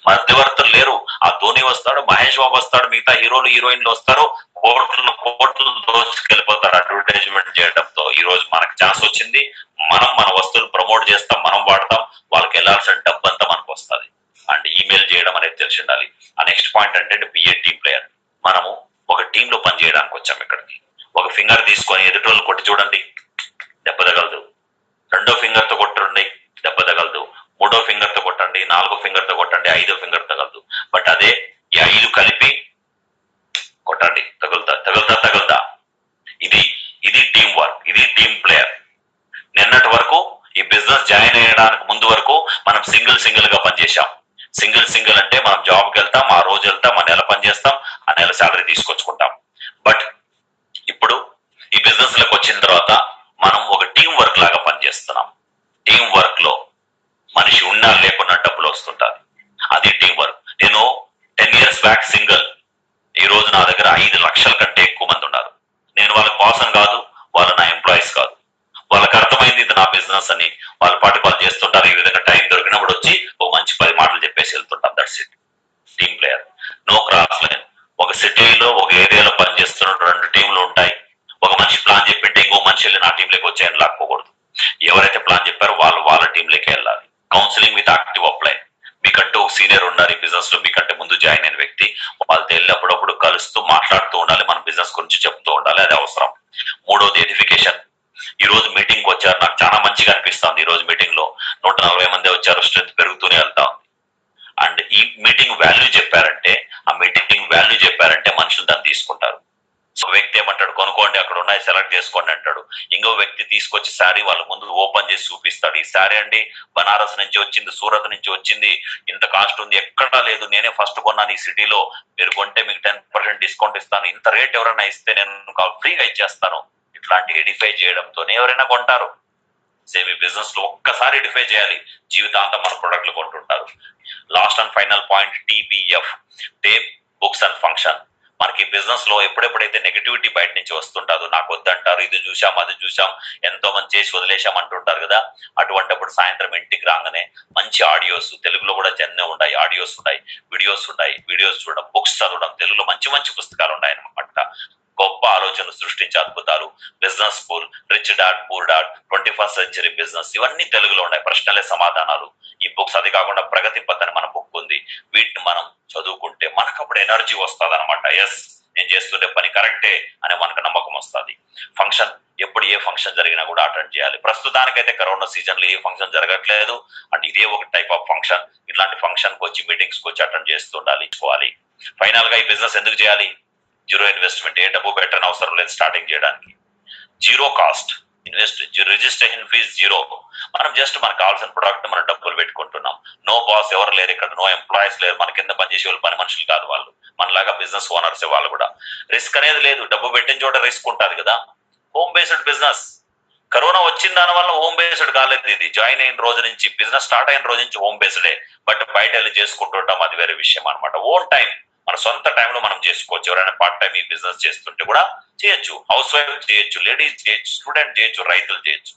మధ్యవర్తులు లేరు. ఆ ధోని వస్తాడు, మహేష్ బాబు వస్తాడు, మిగతా హీరోలు హీరోయిన్లు వస్తారు, కోట్లు దోచుకెళ్ళిపోతారు అడ్వర్టైజ్మెంట్ చేయడంతో. ఈ రోజు మనకు ఛాన్స్ వచ్చింది, మనం మన వస్తువులు ప్రమోట్ చేస్తాం, మనం వాడతాం, వాళ్ళకి వెళ్ళాల్సిన డబ్బు అంతా మనకు వస్తుంది. అండ్ ఈమెయిల్ చేయడం అనేది తెలిసి ఉండాలి. ఆ నెక్స్ట్ పాయింట్ అంటే బిఏ టీమ్ ప్లేయర్. మనము ఒక టీమ్ లో పని చేయడానికి వచ్చాం ఇక్కడికి. ఒక ఫింగర్ తీసుకొని ఎదుటోళ్ళు కొట్టి చూడండి, దెబ్బ తగలదు. రెండో ఫింగర్ తో కొట్టండి, దెబ్బ తగలదు. మూడో ఫింగర్ తో కొట్టండి, నాలుగో ఫింగర్ తో కొట్టండి, ఐదో ఫింగర్ తగలదు. బట్ అదే ఈ 5 కలిపి కొట్టండి, తగులుతా. ఇది టీం వర్క్, ఇది టీం ప్లేయర్. నిన్నటి వరకు ఈ బిజినెస్ జాయిన్ అయ్యడానికి ముందు వరకు మనం సింగిల్ గా పనిచేసాం. సింగిల్ అంటే మనం జాబ్కి వెళ్తాం, ఆ రోజు వెళ్తాం, ఆ నెల పని చేస్తాం, ఆ నెల శాలరీ తీసుకొచ్చుకుంటాం. బట్ ఇప్పుడు ఈ బిజినెస్ లకు వచ్చిన తర్వాత మనం ఒక టీం వర్క్ లాగా పనిచేస్తున్నాం. టీం వర్క్ లో మనిషి ఉన్నా లేకున్నా డబ్బులు వస్తుంటారు. అది టీం వర్క్. నేను 10 years బ్యాక్ సింగిల్. ఈ రోజు నా దగ్గర 5 లక్షల కంటే ఎక్కువ మంది ఉన్నారు. నేను వాళ్ళకి బాస్ అని కాదు, వాళ్ళు నా ఎంప్లాయీస్ కాదు. వాళ్ళకి అర్థమైంది ఇది నా బిజినెస్ అని. వాళ్ళ పాటు వాళ్ళు చేస్తుంటారు. ఈ విధంగా టైం దొరికినప్పుడు వచ్చి ఒక మంచి 10 మాటలు చెప్పేసి వెళ్తుంటాం. That's it. Team player, no cross line. ఒక సిటీలో ఒక ఏరియాలో పనిచేస్తున్న 2 టీంలు ఉంటాయి. ఒక మనిషి ప్లాన్ చెప్పింటే ఇంకో మనిషి వెళ్ళి నా టీంలోకి వచ్చాయని లాక్కోకూడదు. ఎవరైతే ప్లాన్ చెప్పారో వాళ్ళ టీంలోకి వెళ్ళాలి. Counselling with active upline. మీకంటూ సీనియర్ ఉన్నారు ఈ బిజినెస్ లో, మీకంటే ముందు జాయిన్ అయిన వ్యక్తి, వాళ్ళతో వెళ్ళి అప్పుడప్పుడు కలుస్తూ మాట్లాడుతూ ఉండాలి, మన బిజినెస్ గురించి చెప్తూ ఉండాలి, అది అవసరం. మూడోది ఎడిఫికేషన్. ఈ రోజు మీటింగ్ వచ్చారు, నాకు చాలా మంచిగా అనిపిస్తుంది. ఈ రోజు మీటింగ్ లో 140 మంది వచ్చారు, స్ట్రెంత్ పెరుగుతూనే వెళ్తా ఉంది. అండ్ ఈ మీటింగ్ వాల్యూ చెప్పారంటే, మనుషులు దాన్ని తీసుకుంటారు. సో వ్యక్తి ఏమంటాడు, కొనుక్కోండి అక్కడ ఉన్నాయి సెలెక్ట్ చేసుకోండి అంటాడు. ఇంకో వ్యక్తి తీసుకొచ్చి శారీ వాళ్ళ ముందు ఓపెన్ చేసి చూపిస్తాడు. ఈ శారీ అండి బనారస్ నుంచి వచ్చింది, సూరత్ నుంచి వచ్చింది, ఇంత కాస్ట్ ఉంది, ఎక్కడా లేదు, నేనే ఫస్ట్ కొన్నాను ఈ సిటీలో, మీరు కొంటే మీకు 10% డిస్కౌంట్ ఇస్తాను, ఇంత రేట్ ఎవరైనా ఇస్తే నేను ఫ్రీగా ఇచ్చేస్తాను. ఇట్లాంటి ఎడిఫై చేయడంతోనే ఎవరైనా కొంటారు. సేమ్ ఈ బిజినెస్ లో ఒక్కసారి ఎడిఫై చేయాలి, జీవితాంతం మన ప్రొడక్ట్లు కొంటుంటారు. Last and final point TBF, tape books and function. మనకి బిజినెస్ లో ఎప్పుడెప్పుడైతే నెగిటివిటీ బయట నుంచి వస్తుంటారో, నాకు వద్దంటారు, ఇది చూసాం అది చూసాం, ఎంతో మంది చేసి వదిలేశాం అంటుంటారు కదా, అటువంటిప్పుడు సాయంత్రం ఇంటికి రాగానే మంచి ఆడియోస్, తెలుగులో కూడా చెన్నే ఉంటాయి, ఆడియోస్ ఉంటాయి, వీడియోస్ చూడడం, బుక్స్ చదవడం, తెలుగులో మంచి మంచి పుస్తకాలు ఉన్నాయి అన్నమాట. గొప్ప ఆలోచనలు సృష్టించే అద్భుతాలు, business school, rich dad poor dad, 21st century business, ఇవన్నీ తెలుగులో ఉన్నాయి. ప్రశ్నలే సమాధానాలు, ఈ బుక్స్. అది కాకుండా ప్రగతి పథ్ అని మన బుక్ ఉంది. వీటిని మనం చదువుకుంటే మనకు అప్పుడు ఎనర్జీ వస్తుంది అనమాట. ఎస్, నేను చేస్తుండే పని కరెక్టే అనే మనకు నమ్మకం వస్తుంది. ఫంక్షన్, ఎప్పుడు ఏ ఫంక్షన్ జరిగినా కూడా అటెండ్ చేయాలి. ప్రస్తుతానికైతే కరోనా సీజన్ లో ఏ ఫంక్షన్ జరగట్లేదు, అండ్ ఇదే ఒక టైప్ ఆఫ్ ఫంక్షన్. ఇట్లాంటి ఫంక్షన్ కి వచ్చి, మీటింగ్స్ కి వచ్చి అటెండ్ చేస్తుండాలి. ఫైనల్ గా ఈ బిజినెస్ ఎందుకు చేయాలి? జీరో ఇన్వెస్ట్మెంట్, ఏ డబ్బు పెట్టని అవసరం లేదు స్టార్టింగ్ చేయడానికి. Zero cost, registration fee zero. మనం జస్ట్ మనకు కావాల్సిన ప్రొడక్ట్ మన డబ్బులు పెట్టుకుంటున్నాం. నో బాస్, ఎవరు లేరు ఇక్కడ, నో ఎంప్లాయీస్ లేరు, మన కింద పనిచేసే వాళ్ళు పని మనుషులు కాదు వాళ్ళు, మనలాగా బిజినెస్ ఓనర్స్ వాళ్ళు కూడా. రిస్క్ అనేది లేదు, డబ్బు పెట్టిన చోట రిస్క్ ఉంటుంది కదా. Home based business. కరోనా వచ్చిన దాని వల్ల హోమ్ బేస్డ్ కాలేదు. ఇది జాయిన్ అయిన రోజు నుంచి, బిజినెస్ స్టార్ట్ అయిన రోజు నుంచి హోమ్ బేస్డే. బట్ బయట వెళ్ళి చేసుకుంటుంటాం, అది వేరే విషయం అనమాట. ఓన్ టైం, మన సొంత టైంలో మనం చేసుకోవచ్చు. ఎవరైనా పార్ట్ టైం ఈ బిజినెస్ చేస్తుంటే కూడా చేయొచ్చు. హౌస్ వైఫ్ చేయొచ్చు, లేడీస్ చేయొచ్చు, స్టూడెంట్ చేయొచ్చు, రైతులు చేయొచ్చు.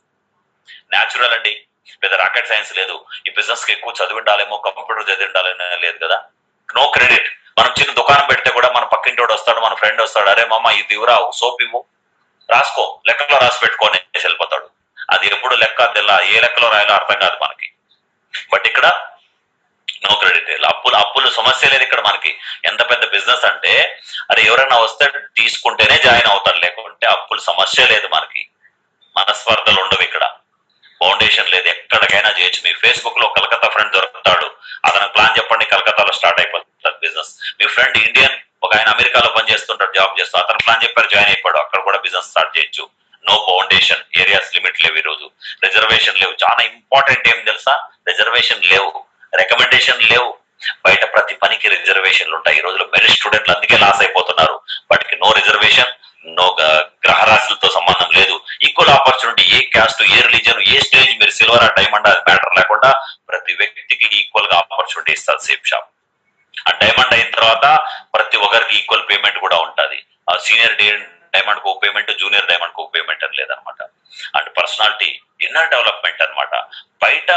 న్యాచురల్ అండి, పెద్ద రాకెట్ సైన్స్ లేదు. ఈ బిజినెస్ కి ఎక్కువ చదివి ఉండాలేమో, కంప్యూటర్ చదివి ఉండాలేమో లేదు కదా. No credit. మనం చిన్న దుకాణం పెడితే కూడా మన పక్కింటోడు వస్తాడు, మన ఫ్రెండ్ వస్తాడు, అరే మామ ఇది ఇవ్వరా, సోప్ ఇవ్వు, రాసుకో, లెక్కలో రాసి పెట్టుకొని వెళ్ళిపోతాడు. అది ఎప్పుడు లెక్క తెల్లా, ఏ లెక్కలో రాయాలో అర్థం కాదు మనకి. బట్ ఇక్కడ నో క్రెడిట్. అప్పులు సమస్య లేదు ఇక్కడ మనకి. ఎంత పెద్ద బిజినెస్ అంటే, అరే ఎవరైనా వస్తే తీసుకుంటేనే జాయిన్ అవుతారు, లేకుంటే అప్పులు సమస్య లేదు మనకి. మనస్పర్ధలు ఉండవు ఇక్కడ. ఫౌండేషన్ లేదు, ఎక్కడికైనా చేయొచ్చు. మీ ఫేస్బుక్ లో కలకత్తా ఫ్రెండ్ దొరుకుతాడు, అతనికి ప్లాన్ చెప్పండి, కలకత్తాలో స్టార్ట్ అయిపోతుంది బిజినెస్. మీ ఫ్రెండ్ ఇండియన్, ఒక ఆయన అమెరికాలో పని చేస్తుంటాడు, జాబ్ చేస్తూ, అతను ప్లాన్ చెప్పారు, జాయిన్ అయిపోయాడు, అక్కడ కూడా బిజినెస్ స్టార్ట్ చేయొచ్చు. నో ఫౌండేషన్, ఏరియాస్ లిమిట్ లేవు ఈ రోజు, రిజర్వేషన్ లేవు. చాలా ఇంపార్టెంట్ ఏం తెలుసా, రిజర్వేషన్ లేవు, రికమెండేషన్ లేవు. బయట ప్రతి పనికి రిజర్వేషన్లు ఉంటాయి. ఈ రోజులో మెరిట్ స్టూడెంట్లు అందుకే లాస్ అయిపోతున్నారు. వాటికి నో రిజర్వేషన్, నో గ్రహరాశులతో సంబంధం లేదు. ఈక్వల్ ఆపర్చునిటీ, ఏ క్యాస్ట్, ఏ రిలీజన్, ఏ స్టేజ్, మీరు సిల్వర్ ఆ డైమండ్ అది మ్యాటర్ లేకుండా ప్రతి వ్యక్తికి ఈక్వల్ గా ఆపర్చునిటీ ఇస్తారు సేఫ్ షాప్. ఆ డైమండ్ అయిన తర్వాత ప్రతి ఒక్కరికి ఈక్వల్ పేమెంట్ కూడా ఉంటుంది. సీనియర్ డైమండ్ కు పేమెంట్, జూనియర్ డైమండ్ కు పేమెంట్ అని లేదనమాట. అండ్ పర్సనాలిటీ, ఇన్నర్ డెవలప్మెంట్ అనమాట. బయట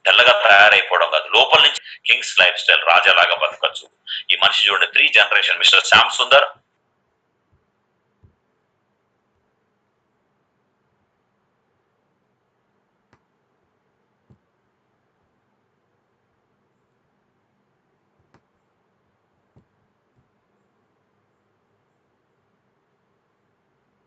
తెల్లగా తయారైపోవడం కాదు, లోపల నుంచి కింగ్స్ లైఫ్ స్టైల్, రాజాలాగా బతకచ్చు. ఈ మనిషి చూడండి, 3 జనరేషన్, మిస్టర్ శ్యామ్ సుందర్,